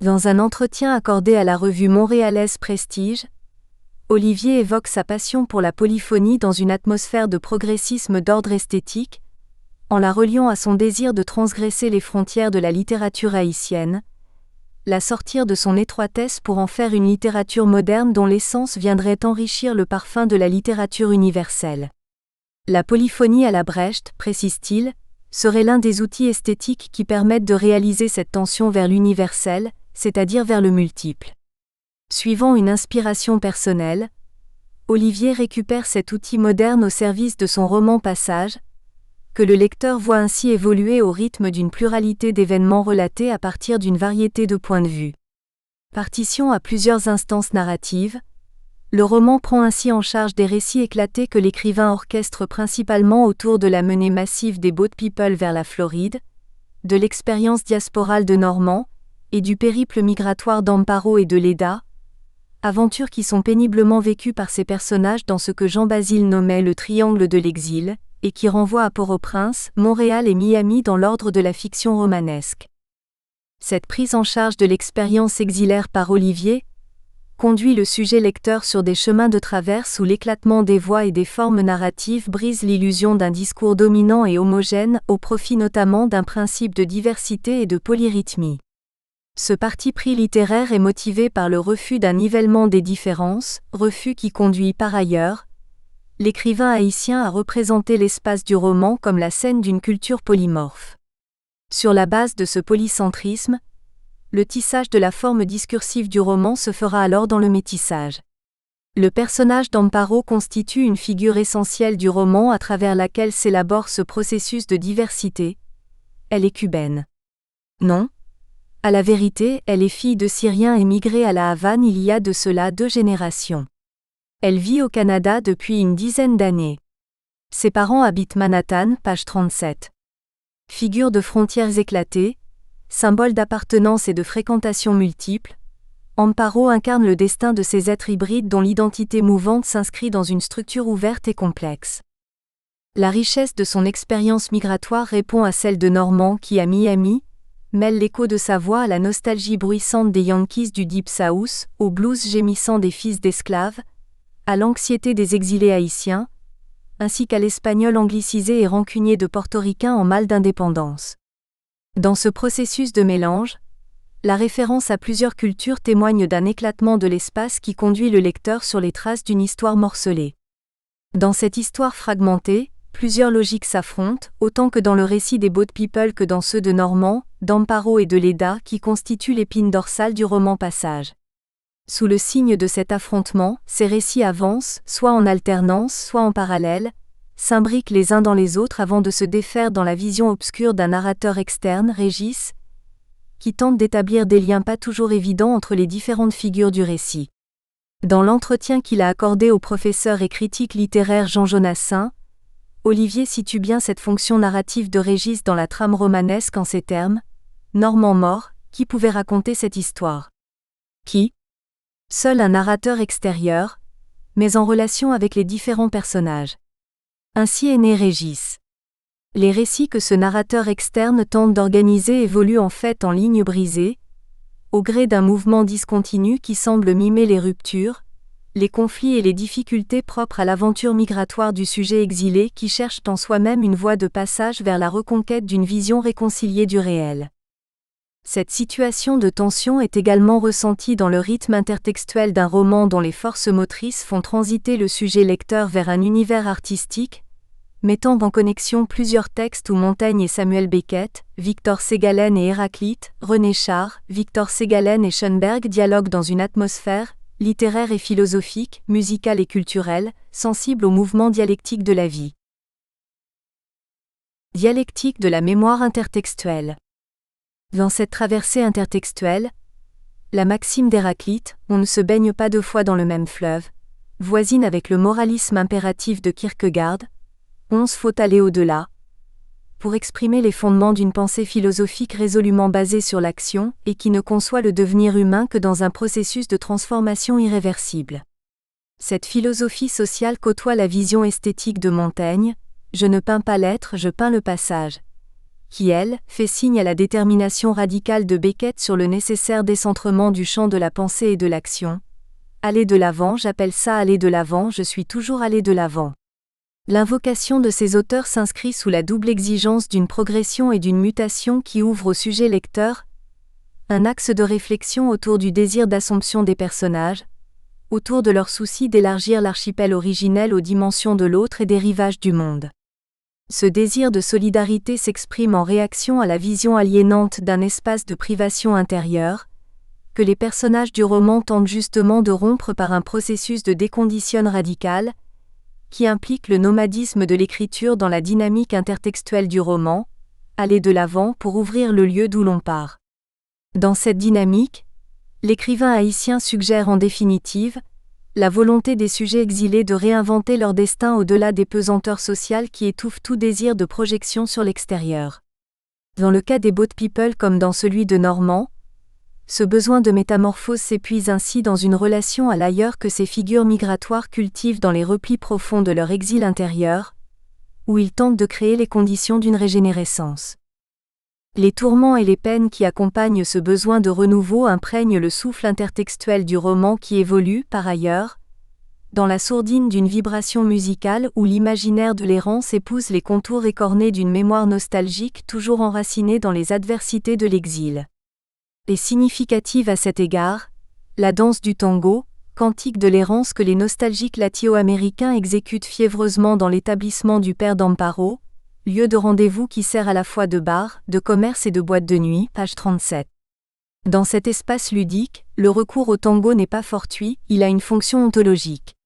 Dans un entretien accordé à la revue montréalaise Prestige, Olivier évoque sa passion pour la polyphonie dans une atmosphère de progressisme d'ordre esthétique, en la reliant à son désir de transgresser les frontières de la littérature haïtienne, la sortir de son étroitesse pour en faire une littérature moderne dont l'essence viendrait enrichir le parfum de la littérature universelle. La polyphonie à la Brecht, précise-t-il, serait l'un des outils esthétiques qui permettent de réaliser cette tension vers l'universel, c'est-à-dire vers le multiple. Suivant une inspiration personnelle, Olivier récupère cet outil moderne au service de son roman Passage, que le lecteur voit ainsi évoluer au rythme d'une pluralité d'événements relatés à partir d'une variété de points de vue. Partition à plusieurs instances narratives, Le roman prend ainsi en charge des récits éclatés que l'écrivain orchestre principalement autour de la menée massive des Boat People vers la Floride, de l'expérience diasporale de Normand, et du périple migratoire d'Amparo et de Leda, aventures qui sont péniblement vécues par ces personnages dans ce que Jean Basile nommait le triangle de l'exil, et qui renvoient à Port-au-Prince, Montréal et Miami dans l'ordre de la fiction romanesque. Cette prise en charge de l'expérience exilaire par Olivier conduit le sujet lecteur sur des chemins de traverse où l'éclatement des voix et des formes narratives brise l'illusion d'un discours dominant et homogène au profit notamment d'un principe de diversité et de polyrythmie. Ce parti pris littéraire est motivé par le refus d'un nivellement des différences, refus qui conduit par ailleurs l'écrivain haïtien à représenter l'espace du roman comme la scène d'une culture polymorphe. Sur la base de ce polycentrisme, le tissage de la forme discursive du roman se fera alors dans le métissage. Le personnage d'Amparo constitue une figure essentielle du roman à travers laquelle s'élabore ce processus de diversité. Elle est cubaine. Non. À la vérité, elle est fille de Syriens émigrés à la Havane il y a de cela 2 générations. Elle vit au Canada depuis une dizaine d'années. Ses parents habitent Manhattan, page 37. Figure de frontières éclatées, symbole d'appartenance et de fréquentation multiples, Amparo incarne le destin de ces êtres hybrides dont l'identité mouvante s'inscrit dans une structure ouverte et complexe. La richesse de son expérience migratoire répond à celle de Normand qui, à Miami, mêle l'écho de sa voix à la nostalgie bruissante des Yankees du Deep South, au blues gémissant des fils d'esclaves, à l'anxiété des exilés haïtiens, ainsi qu'à l'espagnol anglicisé et rancunier de portoricains en mal d'indépendance. Dans ce processus de mélange, la référence à plusieurs cultures témoigne d'un éclatement de l'espace qui conduit le lecteur sur les traces d'une histoire morcelée. Dans cette histoire fragmentée, plusieurs logiques s'affrontent, autant que dans le récit des Boat People que dans ceux de Normand, d'Amparo et de Leda qui constituent l'épine dorsale du roman Passage. Sous le signe de cet affrontement, ces récits avancent, soit en alternance, soit en parallèle, s'imbriquent les uns dans les autres avant de se défaire dans la vision obscure d'un narrateur externe, Régis, qui tente d'établir des liens pas toujours évidents entre les différentes figures du récit. Dans l'entretien qu'il a accordé au professeur et critique littéraire Jean Jonassin, Olivier situe bien cette fonction narrative de Régis dans la trame romanesque en ces termes: Normand mort, qui pouvait raconter cette histoire? Qui? Seul un narrateur extérieur, mais en relation avec les différents personnages. Ainsi est né Régis. Les récits que ce narrateur externe tente d'organiser évoluent en fait en lignes brisées, au gré d'un mouvement discontinu qui semble mimer les ruptures, les conflits et les difficultés propres à l'aventure migratoire du sujet exilé qui cherche en soi-même une voie de passage vers la reconquête d'une vision réconciliée du réel. Cette situation de tension est également ressentie dans le rythme intertextuel d'un roman dont les forces motrices font transiter le sujet lecteur vers un univers artistique, mettant en connexion plusieurs textes où Montaigne et Samuel Beckett, Victor Segalen et Héraclite, René Char, Victor Segalen et Schoenberg dialoguent dans une atmosphère littéraire et philosophique, musicale et culturelle, sensible au mouvement dialectique de la vie. Dialectique de la mémoire intertextuelle. Dans cette traversée intertextuelle, la maxime d'Héraclite, on ne se baigne pas 2 fois dans le même fleuve, voisine avec le moralisme impératif de Kierkegaard, faut aller au-delà, pour exprimer les fondements d'une pensée philosophique résolument basée sur l'action et qui ne conçoit le devenir humain que dans un processus de transformation irréversible. Cette philosophie sociale côtoie la vision esthétique de Montaigne, je ne peins pas l'être, je peins le passage, qui, elle, fait signe à la détermination radicale de Beckett sur le nécessaire décentrement du champ de la pensée et de l'action. Aller de l'avant, j'appelle ça aller de l'avant, je suis toujours allé de l'avant. L'invocation de ces auteurs s'inscrit sous la double exigence d'une progression et d'une mutation qui ouvre au sujet lecteur un axe de réflexion autour du désir d'assomption des personnages, autour de leur souci d'élargir l'archipel originel aux dimensions de l'autre et des rivages du monde. Ce désir de solidarité s'exprime en réaction à la vision aliénante d'un espace de privation intérieure, que les personnages du roman tentent justement de rompre par un processus de déconditionne radical, qui implique le nomadisme de l'écriture dans la dynamique intertextuelle du roman, aller de l'avant pour ouvrir le lieu d'où l'on part. Dans cette dynamique, l'écrivain haïtien suggère en définitive la volonté des sujets exilés de réinventer leur destin au-delà des pesanteurs sociales qui étouffent tout désir de projection sur l'extérieur. Dans le cas des boat people comme dans celui de Normand, ce besoin de métamorphose s'épuise ainsi dans une relation à l'ailleurs que ces figures migratoires cultivent dans les replis profonds de leur exil intérieur, où ils tentent de créer les conditions d'une régénérescence. Les tourments et les peines qui accompagnent ce besoin de renouveau imprègnent le souffle intertextuel du roman qui évolue, par ailleurs, dans la sourdine d'une vibration musicale où l'imaginaire de l'errance épouse les contours écornés d'une mémoire nostalgique toujours enracinée dans les adversités de l'exil. Et significative à cet égard, la danse du tango, cantique de l'errance que les nostalgiques latino-américains exécutent fiévreusement dans l'établissement du Père d'Amparo, lieu de rendez-vous qui sert à la fois de bar, de commerce et de boîte de nuit, page 37. Dans cet espace ludique, le recours au tango n'est pas fortuit, il a une fonction ontologique.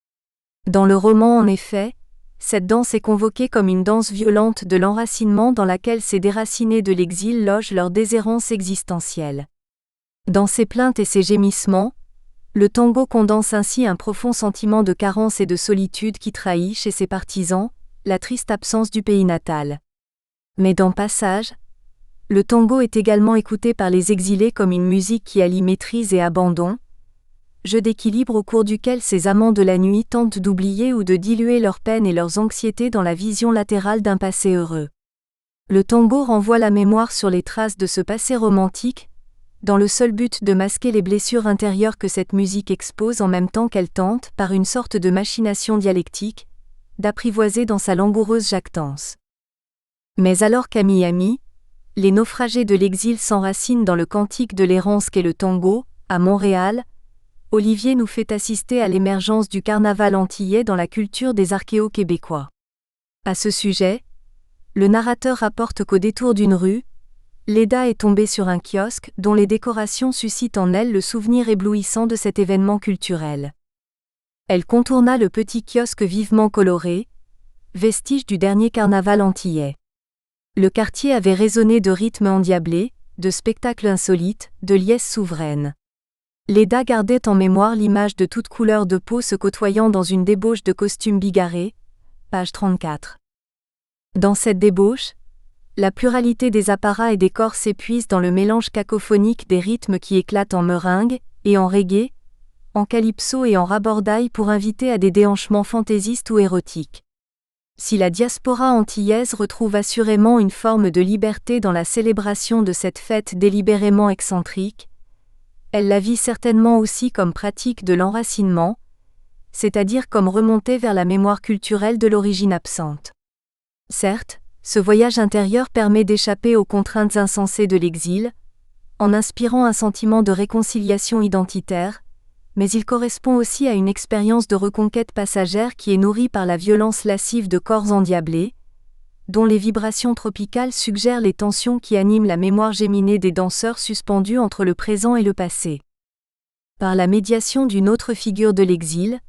Dans le roman en effet, cette danse est convoquée comme une danse violente de l'enracinement dans laquelle ces déracinés de l'exil logent leur déshérence existentielle. Dans ses plaintes et ses gémissements, le tango condense ainsi un profond sentiment de carence et de solitude qui trahit chez ses partisans la triste absence du pays natal. Mais dans Passage, le tango est également écouté par les exilés comme une musique qui allie maîtrise et abandon, jeu d'équilibre au cours duquel ces amants de la nuit tentent d'oublier ou de diluer leurs peines et leurs anxiétés dans la vision latérale d'un passé heureux. Le tango renvoie la mémoire sur les traces de ce passé romantique, dans le seul but de masquer les blessures intérieures que cette musique expose en même temps qu'elle tente, par une sorte de machination dialectique, d'apprivoiser dans sa langoureuse jactance. Mais alors qu'à Miami, les naufragés de l'exil s'enracinent dans le cantique de l'errance qu'est le tango, à Montréal, Olivier nous fait assister à l'émergence du carnaval antillais dans la culture des archéo-québécois. À ce sujet, le narrateur rapporte qu'au détour d'une rue, Léda est tombée sur un kiosque dont les décorations suscitent en elle le souvenir éblouissant de cet événement culturel. Elle contourna le petit kiosque vivement coloré, vestige du dernier carnaval antillais. Le quartier avait résonné de rythmes endiablés, de spectacles insolites, de liesses souveraines. Léda gardait en mémoire l'image de toutes couleurs de peau se côtoyant dans une débauche de costumes bigarrés, page 34. Dans cette débauche, la pluralité des apparats et des corps s'épuise dans le mélange cacophonique des rythmes qui éclatent en meringue, et en reggae, en calypso et en rabordaille pour inviter à des déhanchements fantaisistes ou érotiques. Si la diaspora antillaise retrouve assurément une forme de liberté dans la célébration de cette fête délibérément excentrique, elle la vit certainement aussi comme pratique de l'enracinement, c'est-à-dire comme remontée vers la mémoire culturelle de l'origine absente. Certes, ce voyage intérieur permet d'échapper aux contraintes insensées de l'exil, en inspirant un sentiment de réconciliation identitaire, mais il correspond aussi à une expérience de reconquête passagère qui est nourrie par la violence lascive de corps endiablés, dont les vibrations tropicales suggèrent les tensions qui animent la mémoire géminée des danseurs suspendus entre le présent et le passé. Par la médiation d'une autre figure de l'exil,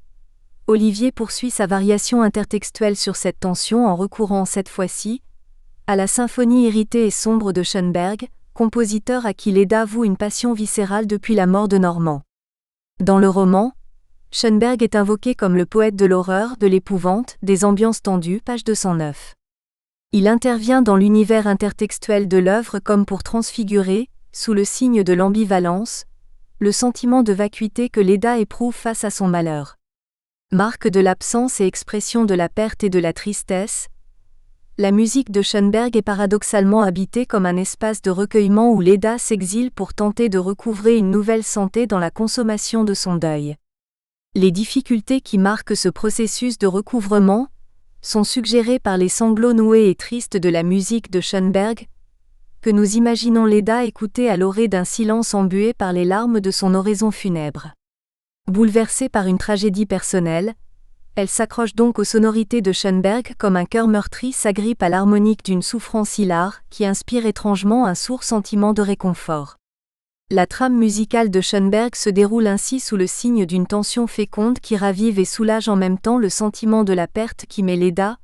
Olivier poursuit sa variation intertextuelle sur cette tension en recourant cette fois-ci à la symphonie irritée et sombre de Schoenberg, compositeur à qui Léda voue une passion viscérale depuis la mort de Normand. Dans le roman, Schoenberg est invoqué comme le poète de l'horreur, de l'épouvante, des ambiances tendues, page 209. Il intervient dans l'univers intertextuel de l'œuvre comme pour transfigurer, sous le signe de l'ambivalence, le sentiment de vacuité que Léda éprouve face à son malheur. Marque de l'absence et expression de la perte et de la tristesse, la musique de Schoenberg est paradoxalement habitée comme un espace de recueillement où Léda s'exile pour tenter de recouvrer une nouvelle santé dans la consommation de son deuil. Les difficultés qui marquent ce processus de recouvrement sont suggérées par les sanglots noués et tristes de la musique de Schoenberg, que nous imaginons Léda écouter à l'orée d'un silence embué par les larmes de son oraison funèbre. Bouleversée par une tragédie personnelle, elle s'accroche donc aux sonorités de Schoenberg comme un cœur meurtri s'agrippe à l'harmonique d'une souffrance hilare qui inspire étrangement un sourd sentiment de réconfort. La trame musicale de Schoenberg se déroule ainsi sous le signe d'une tension féconde qui ravive et soulage en même temps le sentiment de la perte qui met Léda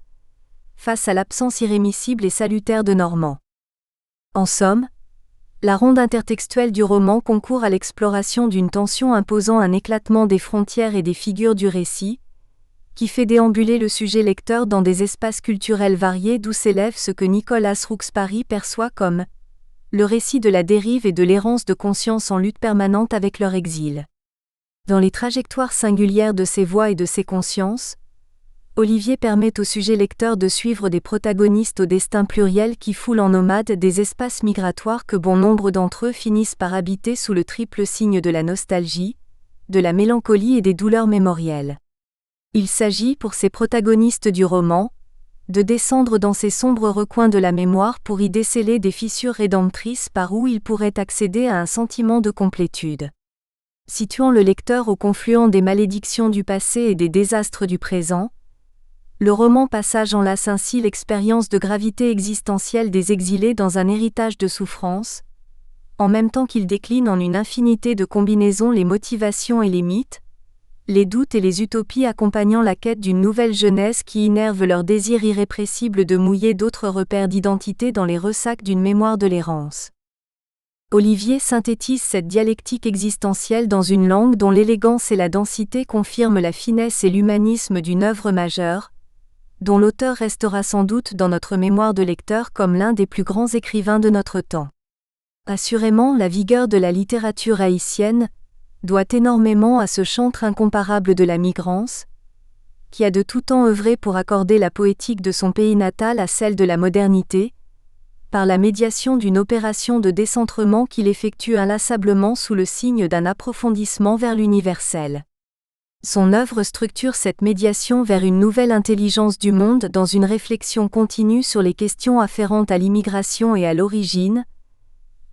face à l'absence irrémissible et salutaire de Normand. En somme, La ronde intertextuelle du roman concourt à l'exploration d'une tension imposant un éclatement des frontières et des figures du récit, qui fait déambuler le sujet lecteur dans des espaces culturels variés d'où s'élève ce que Nicolas Roxbury perçoit comme le récit de la dérive et de l'errance de conscience en lutte permanente avec leur exil. Dans les trajectoires singulières de ces voix et de ces consciences, Olivier permet au sujet lecteur de suivre des protagonistes au destin pluriel qui foulent en nomade des espaces migratoires que bon nombre d'entre eux finissent par habiter sous le triple signe de la nostalgie, de la mélancolie et des douleurs mémorielles. Il s'agit pour ces protagonistes du roman, de descendre dans ces sombres recoins de la mémoire pour y déceler des fissures rédemptrices par où ils pourraient accéder à un sentiment de complétude. Situant le lecteur au confluent des malédictions du passé et des désastres du présent, le roman Passage enlace ainsi l'expérience de gravité existentielle des exilés dans un héritage de souffrance, en même temps qu'il décline en une infinité de combinaisons les motivations et les mythes, les doutes et les utopies accompagnant la quête d'une nouvelle jeunesse qui innerve leur désir irrépressible de mouiller d'autres repères d'identité dans les ressacs d'une mémoire de l'errance. Olivier synthétise cette dialectique existentielle dans une langue dont l'élégance et la densité confirment la finesse et l'humanisme d'une œuvre majeure, dont l'auteur restera sans doute dans notre mémoire de lecteur comme l'un des plus grands écrivains de notre temps. Assurément, la vigueur de la littérature haïtienne doit énormément à ce chantre incomparable de la migrance, qui a de tout temps œuvré pour accorder la poétique de son pays natal à celle de la modernité, par la médiation d'une opération de décentrement qu'il effectue inlassablement sous le signe d'un approfondissement vers l'universel. Son œuvre structure cette médiation vers une nouvelle intelligence du monde dans une réflexion continue sur les questions afférentes à l'immigration et à l'origine,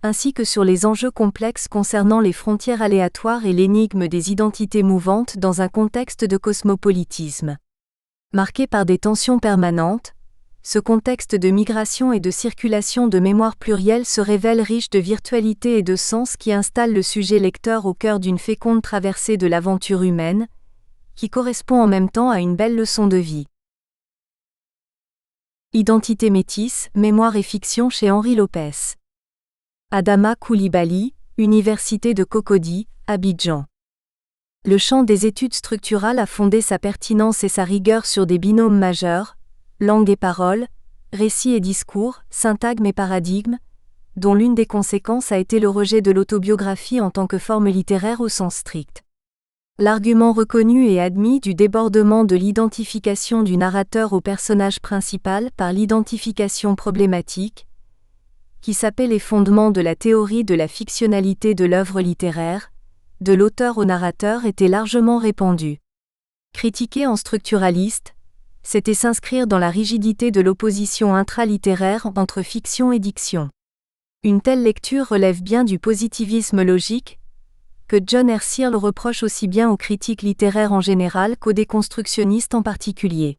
ainsi que sur les enjeux complexes concernant les frontières aléatoires et l'énigme des identités mouvantes dans un contexte de cosmopolitisme. Marqué par des tensions permanentes, ce contexte de migration et de circulation de mémoire plurielle se révèle riche de virtualité et de sens qui installe le sujet lecteur au cœur d'une féconde traversée de l'aventure humaine, qui correspond en même temps à une belle leçon de vie. Identité métisse, mémoire et fiction chez Henri Lopez. Adama Coulibaly, Université de Cocody, Abidjan. Le champ des études structurales a fondé sa pertinence et sa rigueur sur des binômes majeurs, langue et parole, récit et discours, syntagme et paradigme, dont l'une des conséquences a été le rejet de l'autobiographie en tant que forme littéraire au sens strict. L'argument reconnu et admis du débordement de l'identification du narrateur au personnage principal par l'identification problématique, qui s'appelle les fondements de la théorie de la fictionnalité de l'œuvre littéraire, de l'auteur au narrateur était largement répandu. Critiqué en structuraliste, c'était s'inscrire dans la rigidité de l'opposition intralittéraire entre fiction et diction. Une telle lecture relève bien du positivisme logique, que John R. Searle reproche aussi bien aux critiques littéraires en général qu'aux déconstructionnistes en particulier.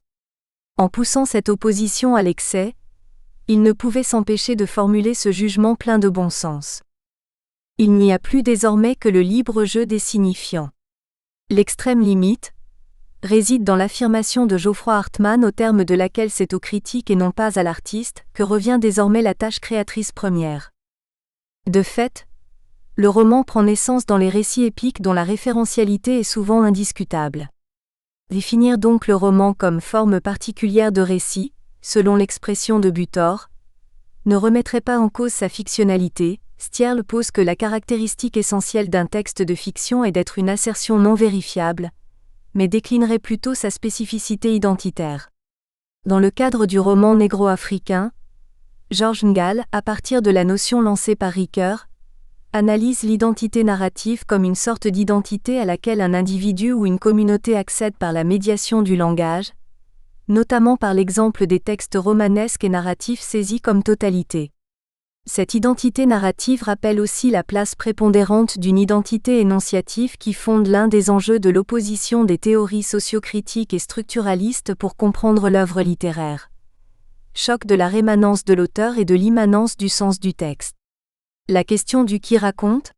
En poussant cette opposition à l'excès, il ne pouvait s'empêcher de formuler ce jugement plein de bon sens. Il n'y a plus désormais que le libre jeu des signifiants. L'extrême limite réside dans l'affirmation de Geoffroy Hartmann au terme de laquelle c'est au critique et non pas à l'artiste que revient désormais la tâche créatrice première. De fait, le roman prend naissance dans les récits épiques dont la référentialité est souvent indiscutable. Définir donc le roman comme forme particulière de récit, selon l'expression de Butor, ne remettrait pas en cause sa fictionnalité. Searle pose que la caractéristique essentielle d'un texte de fiction est d'être une assertion non vérifiable, mais déclinerait plutôt sa spécificité identitaire. Dans le cadre du roman négro-africain, George Ngale, à partir de la notion lancée par Ricoeur, analyse l'identité narrative comme une sorte d'identité à laquelle un individu ou une communauté accède par la médiation du langage, notamment par l'exemple des textes romanesques et narratifs saisis comme totalité. Cette identité narrative rappelle aussi la place prépondérante d'une identité énonciative qui fonde l'un des enjeux de l'opposition des théories sociocritiques et structuralistes pour comprendre l'œuvre littéraire. Choc de la rémanence de l'auteur et de l'immanence du sens du texte. La question du qui raconte,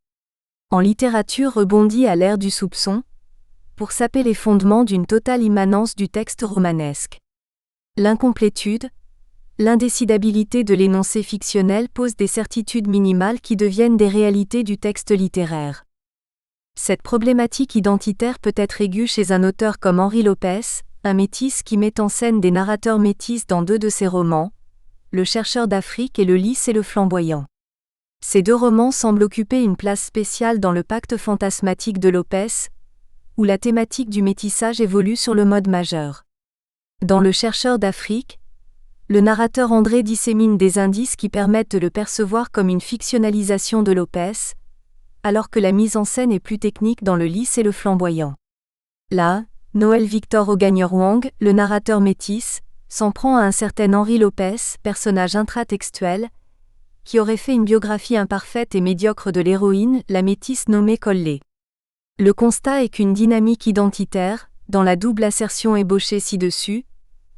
en littérature rebondit à l'ère du soupçon, pour saper les fondements d'une totale immanence du texte romanesque. L'incomplétude, l'indécidabilité de l'énoncé fictionnel pose des certitudes minimales qui deviennent des réalités du texte littéraire. Cette problématique identitaire peut être aiguë chez un auteur comme Henry Lopez, un métis qui met en scène des narrateurs métis dans 2 de ses romans, Le chercheur d'Afrique et Le lys et le flamboyant. Ces 2 romans semblent occuper une place spéciale dans le pacte fantasmatique de Lopez, où la thématique du métissage évolue sur le mode majeur. Dans Le chercheur d'Afrique, le narrateur André dissémine des indices qui permettent de le percevoir comme une fictionnalisation de Lopez, alors que la mise en scène est plus technique dans Le lys et le flamboyant. Là, Noël Victor Augagneur-Wang, le narrateur métis, s'en prend à un certain Henry Lopez, personnage intratextuel, qui aurait fait une biographie imparfaite et médiocre de l'héroïne, la métisse nommée Colley. Le constat est qu'une dynamique identitaire, dans la double assertion ébauchée ci-dessus,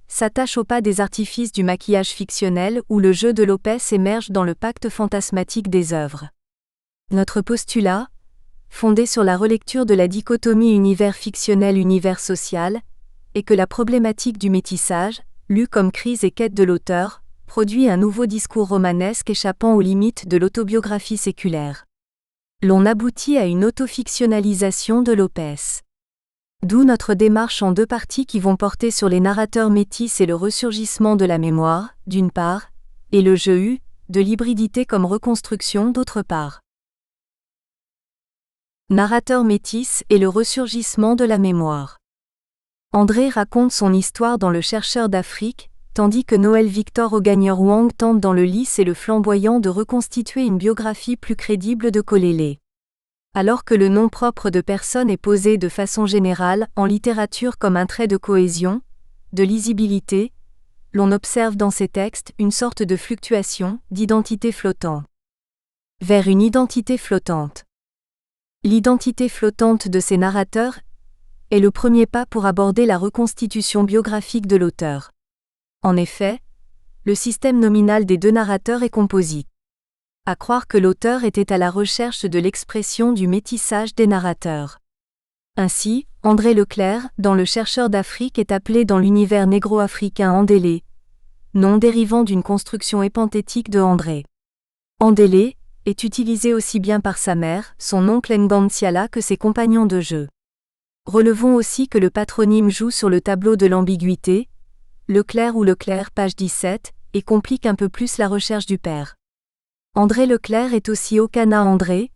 s'attache au pas des artifices du maquillage fictionnel où le jeu de Lopez émerge dans le pacte fantasmatique des œuvres. Notre postulat, fondé sur la relecture de la dichotomie univers fictionnel-univers social, est que la problématique du métissage, lue comme crise et quête de l'auteur, produit un nouveau discours romanesque échappant aux limites de l'autobiographie séculaire. L'on aboutit à une autofictionnalisation de Lopez. D'où notre démarche en 2 parties qui vont porter sur les narrateurs métis et le ressurgissement de la mémoire, d'une part, et le jeu de l'hybridité comme reconstruction d'autre part. Narrateur métis et le ressurgissement de la mémoire. André raconte son histoire dans Le chercheur d'Afrique, tandis que Noël Victor Augagneur-Wang tente dans Le lys et le flamboyant de reconstituer une biographie plus crédible de Colley. Alors que le nom propre de personne est posé de façon générale en littérature comme un trait de cohésion, de lisibilité, l'on observe dans ces textes une sorte de fluctuation, d'identité flottante. Vers une identité flottante. L'identité flottante de ces narrateurs est le premier pas pour aborder la reconstitution biographique de l'auteur. En effet, le système nominal des 2 narrateurs est composite. À croire que l'auteur était à la recherche de l'expression du métissage des narrateurs. Ainsi, André Leclerc, dans Le chercheur d'Afrique, est appelé dans l'univers négro-africain Andélé, nom dérivant d'une construction épanthétique de André. Andélé est utilisé aussi bien par sa mère, son oncle Ngantsiala que ses compagnons de jeu. Relevons aussi que le patronyme joue sur le tableau de l'ambiguïté, Leclerc ou Leclerc, page 17, et complique un peu plus la recherche du père. André Leclerc est aussi Okana André,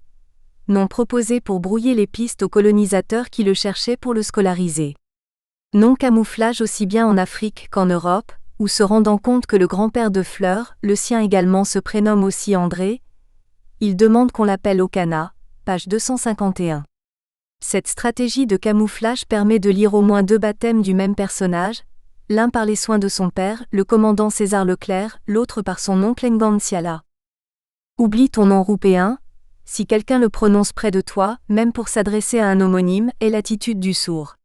nom proposé pour brouiller les pistes aux colonisateurs qui le cherchaient pour le scolariser. Nom camouflage aussi bien en Afrique qu'en Europe, où se rendant compte que le grand-père de Fleur, le sien également se prénomme aussi André, il demande qu'on l'appelle Okana, page 251. Cette stratégie de camouflage permet de lire au moins 2 baptêmes du même personnage, l'un par les soins de son père, le commandant César Leclerc, l'autre par son oncle Ngantsiala. Oublie ton nom roupéen, si quelqu'un le prononce près de toi, même pour s'adresser à un homonyme, est l'attitude du sourd.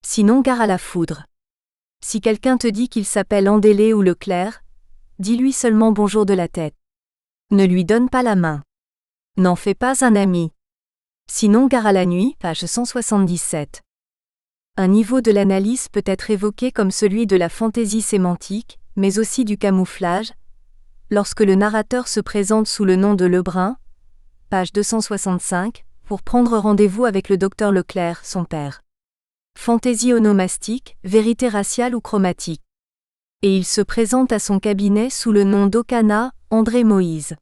Sinon gare à la foudre. Si quelqu'un te dit qu'il s'appelle Andélé ou Leclerc, dis-lui seulement bonjour de la tête. Ne lui donne pas la main. N'en fais pas un ami. Sinon gare à la nuit, page 177. Un niveau de l'analyse peut être évoqué comme celui de la fantaisie sémantique, mais aussi du camouflage, lorsque le narrateur se présente sous le nom de Lebrun, page 265, pour prendre rendez-vous avec le docteur Leclerc, son père. Fantaisie onomastique, vérité raciale ou chromatique. Et il se présente à son cabinet sous le nom d'Okana, André Moïse.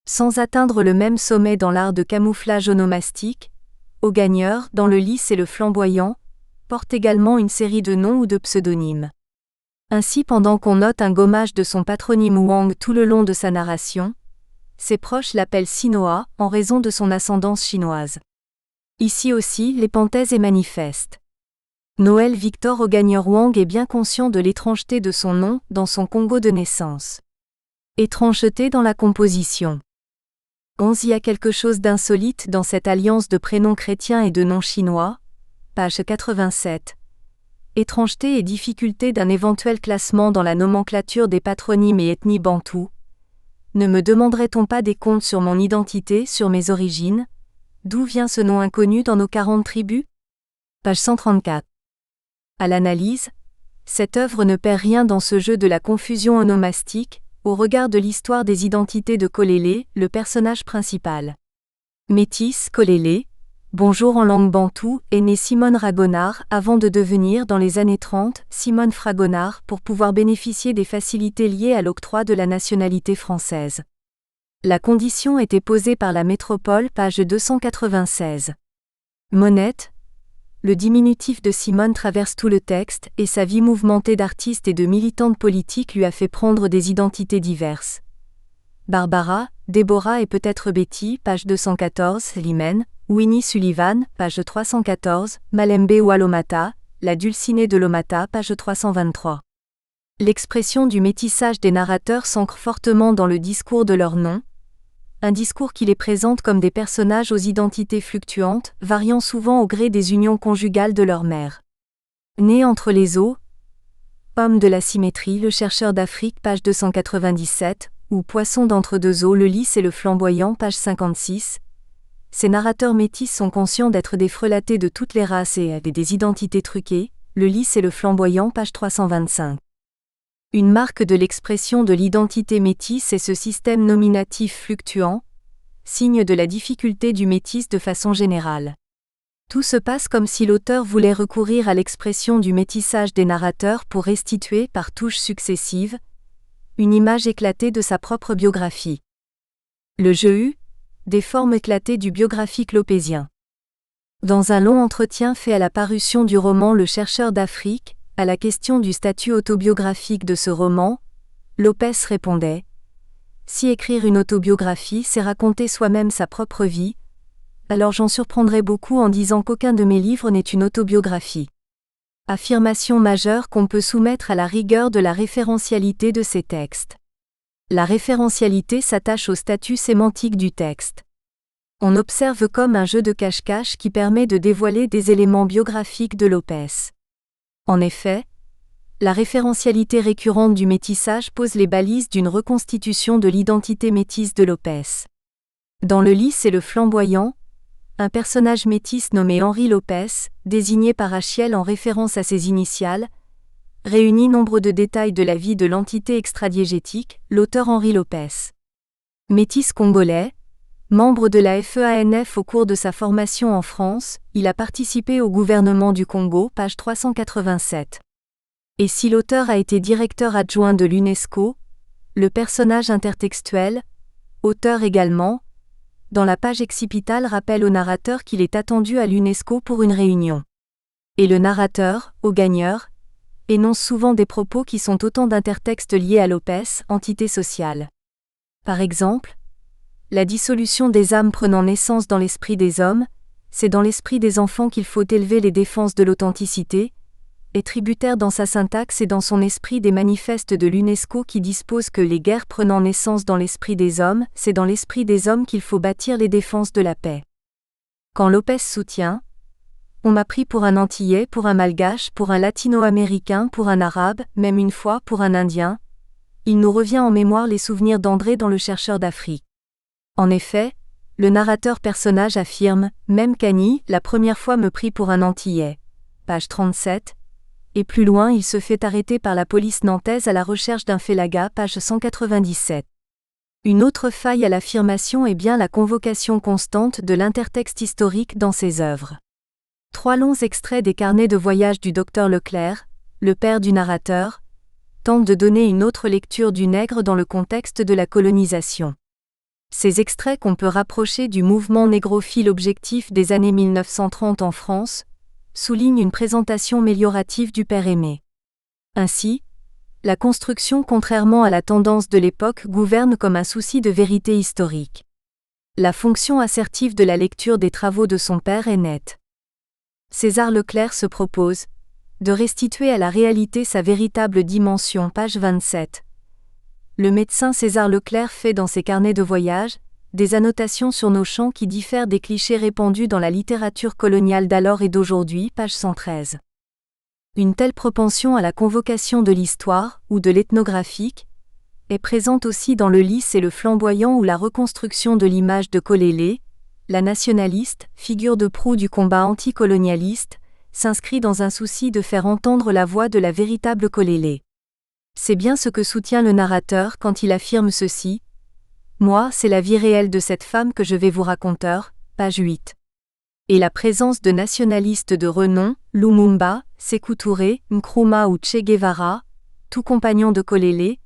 Sans atteindre le même sommet dans l'art de camouflage onomastique, Augagneur, dans Le lys et le flamboyant, porte également une série de noms ou de pseudonymes. Ainsi, pendant qu'on note un gommage de son patronyme Wang tout le long de sa narration, ses proches l'appellent Sinoa en raison de son ascendance chinoise. Ici aussi, l'épantèse est manifeste. Noël Victor Augagneur-Wang est bien conscient de l'étrangeté de son nom dans son Congo de naissance. Étrangeté dans la composition. Il y a quelque chose d'insolite dans cette alliance de prénoms chrétiens et de noms chinois, page 87. Étrangeté et difficulté d'un éventuel classement dans la nomenclature des patronymes et ethnies bantoues. Ne me demanderait-on pas des comptes sur mon identité, sur mes origines? D'où vient ce nom inconnu dans nos 40 tribus? Page 134. À l'analyse, Cette œuvre ne perd rien dans ce jeu de la confusion onomastique, au regard de l'histoire des identités de Kolélé, le personnage principal. Métis, Kolélé, bonjour en langue bantoue, est né Simone Ragonard avant de devenir dans les années 30 Simone Fragonard pour pouvoir bénéficier des facilités liées à l'octroi de la nationalité française. La condition était posée par la métropole, page 296. Monette. Le diminutif de Simone traverse tout le texte et sa vie mouvementée d'artiste et de militante politique lui a fait prendre des identités diverses. Barbara, Déborah et peut-être Betty, page 214, Limène, Winnie Sullivan, page 314, Malembe ou Alomata, la Dulcinée de Lomata, page 323. L'expression du métissage des narrateurs s'ancre fortement dans le discours de leur nom, un discours qui les présente comme des personnages aux identités fluctuantes, variant souvent au gré des unions conjugales de leur mère. Né entre les eaux, homme de la symétrie, le chercheur d'Afrique, page 297, ou poisson d'entre deux eaux, le lys et le flamboyant, page 56. Ces narrateurs métis sont conscients d'être des frelatés de toutes les races et avec des identités truquées, le lys et le flamboyant, page 325. Une marque de l'expression de l'identité métisse est ce système nominatif fluctuant, signe de la difficulté du métis de façon générale. Tout se passe comme si l'auteur voulait recourir à l'expression du métissage des narrateurs pour restituer, par touches successives, une image éclatée de sa propre biographie. Le jeu U, des formes éclatées du biographique lopésien. Dans un long entretien fait à la parution du roman Le chercheur d'Afrique, à la question du statut autobiographique de ce roman, Lopez répondait : « Si écrire une autobiographie, c'est raconter soi-même sa propre vie, alors j'en surprendrais beaucoup en disant qu'aucun de mes livres n'est une autobiographie. » Affirmation majeure qu'on peut soumettre à la rigueur de la référentialité de ces textes. La référentialité s'attache au statut sémantique du texte. On observe comme un jeu de cache-cache qui permet de dévoiler des éléments biographiques de Lopez. En effet, la référentialité récurrente du métissage pose les balises d'une reconstitution de l'identité métisse de Lopez. Dans Le lys et le flamboyant, un personnage métis nommé Henri Lopez, désigné par Achiel en référence à ses initiales, réunit nombre de détails de la vie de l'entité extradiégétique, l'auteur Henri Lopez. Métis congolais, membre de la FEANF au cours de sa formation en France, il a participé au gouvernement du Congo, page 387. Et si l'auteur a été directeur adjoint de l'UNESCO, le personnage intertextuel, auteur également, dans la page excipitale rappelle au narrateur qu'il est attendu à l'UNESCO pour une réunion. Et le narrateur, au gagneur, énonce souvent des propos qui sont autant d'intertextes liés à Lopez, entité sociale. Par exemple, la dissolution des âmes prenant naissance dans l'esprit des hommes, c'est dans l'esprit des enfants qu'il faut élever les défenses de l'authenticité, est tributaire dans sa syntaxe et dans son esprit des manifestes de l'UNESCO qui disposent que les guerres prenant naissance dans l'esprit des hommes, c'est dans l'esprit des hommes qu'il faut bâtir les défenses de la paix. Quand Lopez soutient « On m'a pris pour un Antillais, pour un Malgache, pour un Latino-Américain, pour un Arabe, même une fois pour un Indien », il nous revient en mémoire les souvenirs d'André dans Le chercheur d'Afrique. En effet, le narrateur personnage affirme « Même Cagny, la première fois me prit pour un Antillais », page 37, et plus loin il se fait arrêter par la police nantaise à la recherche d'un félaga, page 197. Une autre faille à l'affirmation est bien la convocation constante de l'intertexte historique dans ses œuvres. 3 longs extraits des carnets de voyage du docteur Leclerc, le père du narrateur, tentent de donner une autre lecture du nègre dans le contexte de la colonisation. Ces extraits qu'on peut rapprocher du mouvement négrophile objectif des années 1930 en France, soulignent une présentation améliorative du père aimé. Ainsi, la construction, contrairement à la tendance de l'époque, gouverne comme un souci de vérité historique. La fonction assertive de la lecture des travaux de son père est nette. César Leclerc se propose de restituer à la réalité sa véritable dimension, page 27. Le médecin César Leclerc fait dans ses carnets de voyage des annotations sur nos champs qui diffèrent des clichés répandus dans la littérature coloniale d'alors et d'aujourd'hui, page 113. Une telle propension à la convocation de l'histoire, ou de l'ethnographique, est présente aussi dans Le lys et le flamboyant ou la reconstruction de l'image de Kolélé, la nationaliste, figure de proue du combat anticolonialiste, s'inscrit dans un souci de faire entendre la voix de la véritable Kolélé. C'est bien ce que soutient le narrateur quand il affirme ceci. Moi, c'est la vie réelle de cette femme que je vais vous raconter, page 8. Et la présence de nationalistes de renom, Lumumba, Sékou Touré, Nkrumah ou Che Guevara, tout compagnon de Kolélé,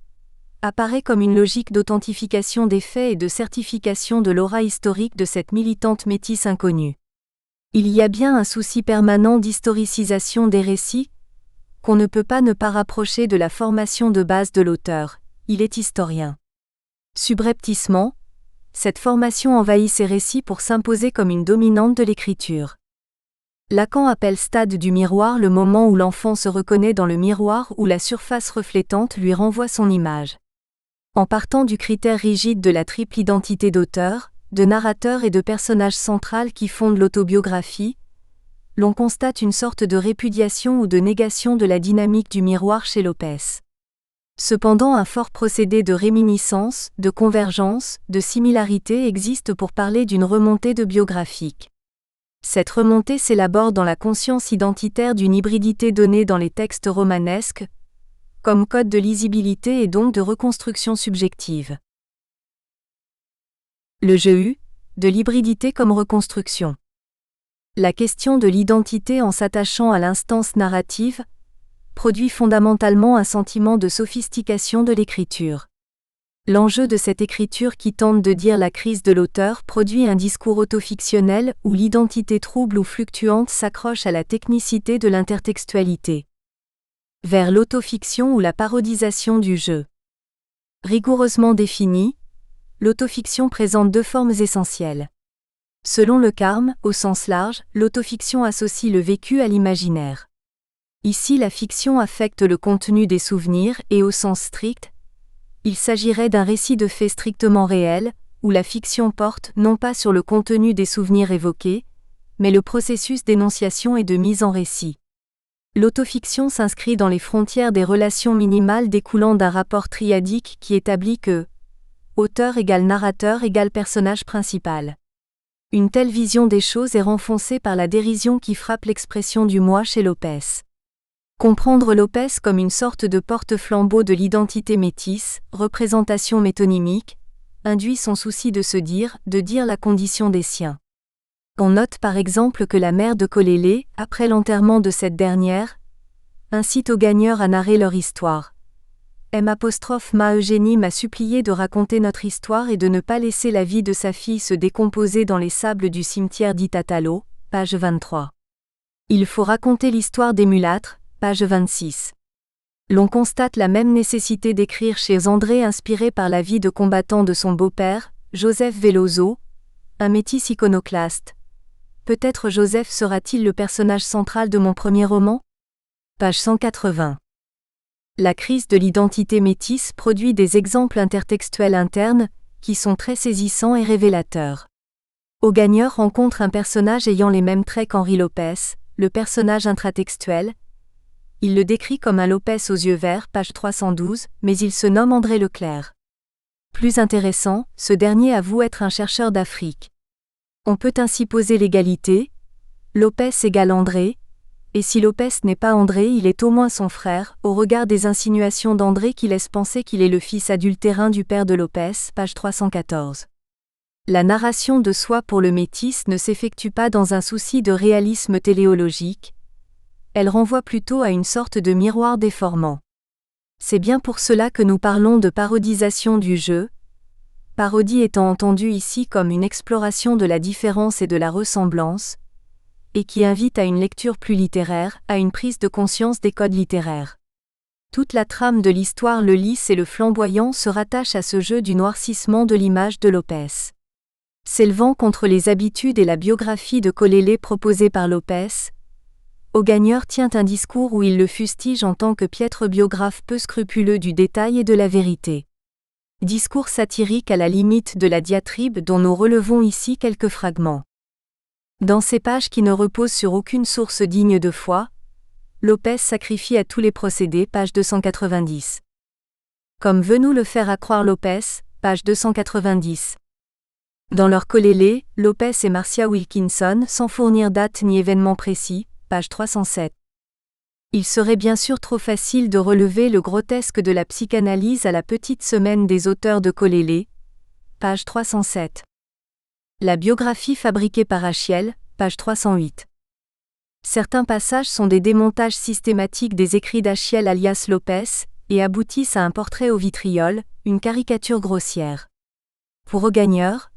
apparaît comme une logique d'authentification des faits et de certification de l'aura historique de cette militante métisse inconnue. Il y a bien un souci permanent d'historicisation des récits, qu'on ne peut pas ne pas rapprocher de la formation de base de l'auteur, il est historien. Subrepticement, cette formation envahit ces récits pour s'imposer comme une dominante de l'écriture. Lacan appelle stade du miroir le moment où l'enfant se reconnaît dans le miroir où la surface reflétante lui renvoie son image. En partant du critère rigide de la triple identité d'auteur, de narrateur et de personnage central qui fonde l'autobiographie, l'on constate une sorte de répudiation ou de négation de la dynamique du miroir chez Lopez. Cependant, un fort procédé de réminiscence, de convergence, de similarité existe pour parler d'une remontée de biographique. Cette remontée s'élabore dans la conscience identitaire d'une hybridité donnée dans les textes romanesques, comme code de lisibilité et donc de reconstruction subjective. Le jeu U, de l'hybridité comme reconstruction. La question de l'identité en s'attachant à l'instance narrative produit fondamentalement un sentiment de sophistication de l'écriture. L'enjeu de cette écriture qui tente de dire la crise de l'auteur produit un discours autofictionnel où l'identité trouble ou fluctuante s'accroche à la technicité de l'intertextualité. Vers l'autofiction ou la parodisation du jeu. Rigoureusement définie, l'autofiction présente deux formes essentielles. Selon Le Carme, au sens large, l'autofiction associe le vécu à l'imaginaire. Ici, la fiction affecte le contenu des souvenirs et au sens strict, il s'agirait d'un récit de faits strictement réels, où la fiction porte non pas sur le contenu des souvenirs évoqués, mais le processus d'énonciation et de mise en récit. L'autofiction s'inscrit dans les frontières des relations minimales découlant d'un rapport triadique qui établit que auteur égale narrateur égale personnage principal. Une telle vision des choses est renfoncée par la dérision qui frappe l'expression du moi chez Lopez. Comprendre Lopez comme une sorte de porte-flambeau de l'identité métisse, représentation métonymique, induit son souci de dire la condition des siens. On note par exemple que la mère de Kolélé, après l'enterrement de cette dernière, incite aux gagneurs à narrer leur histoire. Ma Eugénie m'a supplié de raconter notre histoire et de ne pas laisser la vie de sa fille se décomposer dans les sables du cimetière d'Itatalo, page 23. Il faut raconter l'histoire des mulâtres, page 26. L'on constate la même nécessité d'écrire chez André inspiré par la vie de combattant de son beau-père, Joseph Veloso, un métis iconoclaste. Peut-être Joseph sera-t-il le personnage central de mon premier roman ? Page 180. La crise de l'identité métisse produit des exemples intertextuels internes, qui sont très saisissants et révélateurs. Augagneur rencontre un personnage ayant les mêmes traits qu'Henri Lopez, le personnage intratextuel. Il le décrit comme un Lopez aux yeux verts, page 312, mais il se nomme André Leclerc. Plus intéressant, ce dernier avoue être un chercheur d'Afrique. On peut ainsi poser l'égalité, Lopez égale André, et si Lopez n'est pas André, il est au moins son frère, au regard des insinuations d'André qui laissent penser qu'il est le fils adultérin du père de Lopez, page 314. La narration de soi pour le métis ne s'effectue pas dans un souci de réalisme téléologique, elle renvoie plutôt à une sorte de miroir déformant. C'est bien pour cela que nous parlons de parodisation du jeu, parodie étant entendue ici comme une exploration de la différence et de la ressemblance, et qui invite à une lecture plus littéraire, à une prise de conscience des codes littéraires. Toute la trame de l'histoire, le lisse et le flamboyant se rattache à ce jeu du noircissement de l'image de Lopez. S'élevant contre les habitudes et la biographie de Kolélé proposée par Lopez, Augagneur tient un discours où il le fustige en tant que piètre biographe peu scrupuleux du détail et de la vérité. Discours satirique à la limite de la diatribe dont nous relevons ici quelques fragments. Dans ces pages qui ne reposent sur aucune source digne de foi, Lopez sacrifie à tous les procédés, page 290. Comme veut nous le faire accroire Lopez, page 290. Dans leur Kolélé, Lopez et Marcia Wilkinson, sans fournir date ni événement précis, page 307. Il serait bien sûr trop facile de relever le grotesque de la psychanalyse à la petite semaine des auteurs de Colélé, page 307. La biographie fabriquée par Achiel, page 308. Certains passages sont des démontages systématiques des écrits d'Achiel alias Lopès, et aboutissent à un portrait au vitriol, une caricature grossière. Pour Augagneur,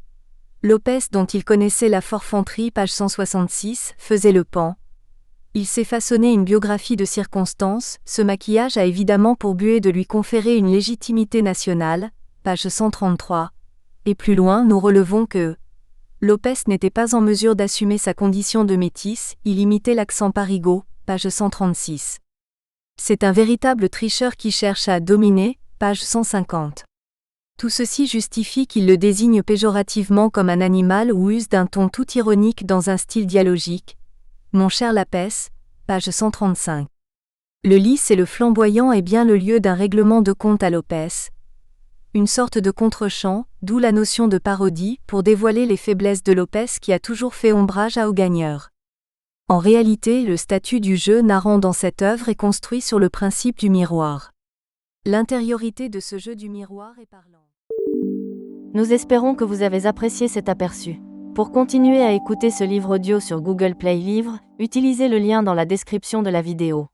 Lopès, dont il connaissait la forfanterie, page 166, faisait le pan. Il s'est façonné une biographie de circonstance, ce maquillage a évidemment pour but de lui conférer une légitimité nationale, page 133. Et plus loin nous relevons que Lopès n'était pas en mesure d'assumer sa condition de métis, il imitait l'accent parigot, page 136. C'est un véritable tricheur qui cherche à dominer, page 150. Tout ceci justifie qu'il le désigne péjorativement comme un animal ou use d'un ton tout ironique dans un style dialogique. Mon cher Lapès, page 135. Le lys et le flamboyant est bien le lieu d'un règlement de compte à Lopès. Une sorte de contre-champ, d'où la notion de parodie, pour dévoiler les faiblesses de Lopès qui a toujours fait ombrage à Augagneur. En réalité, le statut du jeu narrant dans cette œuvre est construit sur le principe du miroir. L'intériorité de ce jeu du miroir est parlante. Nous espérons que vous avez apprécié cet aperçu. Pour continuer à écouter ce livre audio sur Google Play Livres, utilisez le lien dans la description de la vidéo.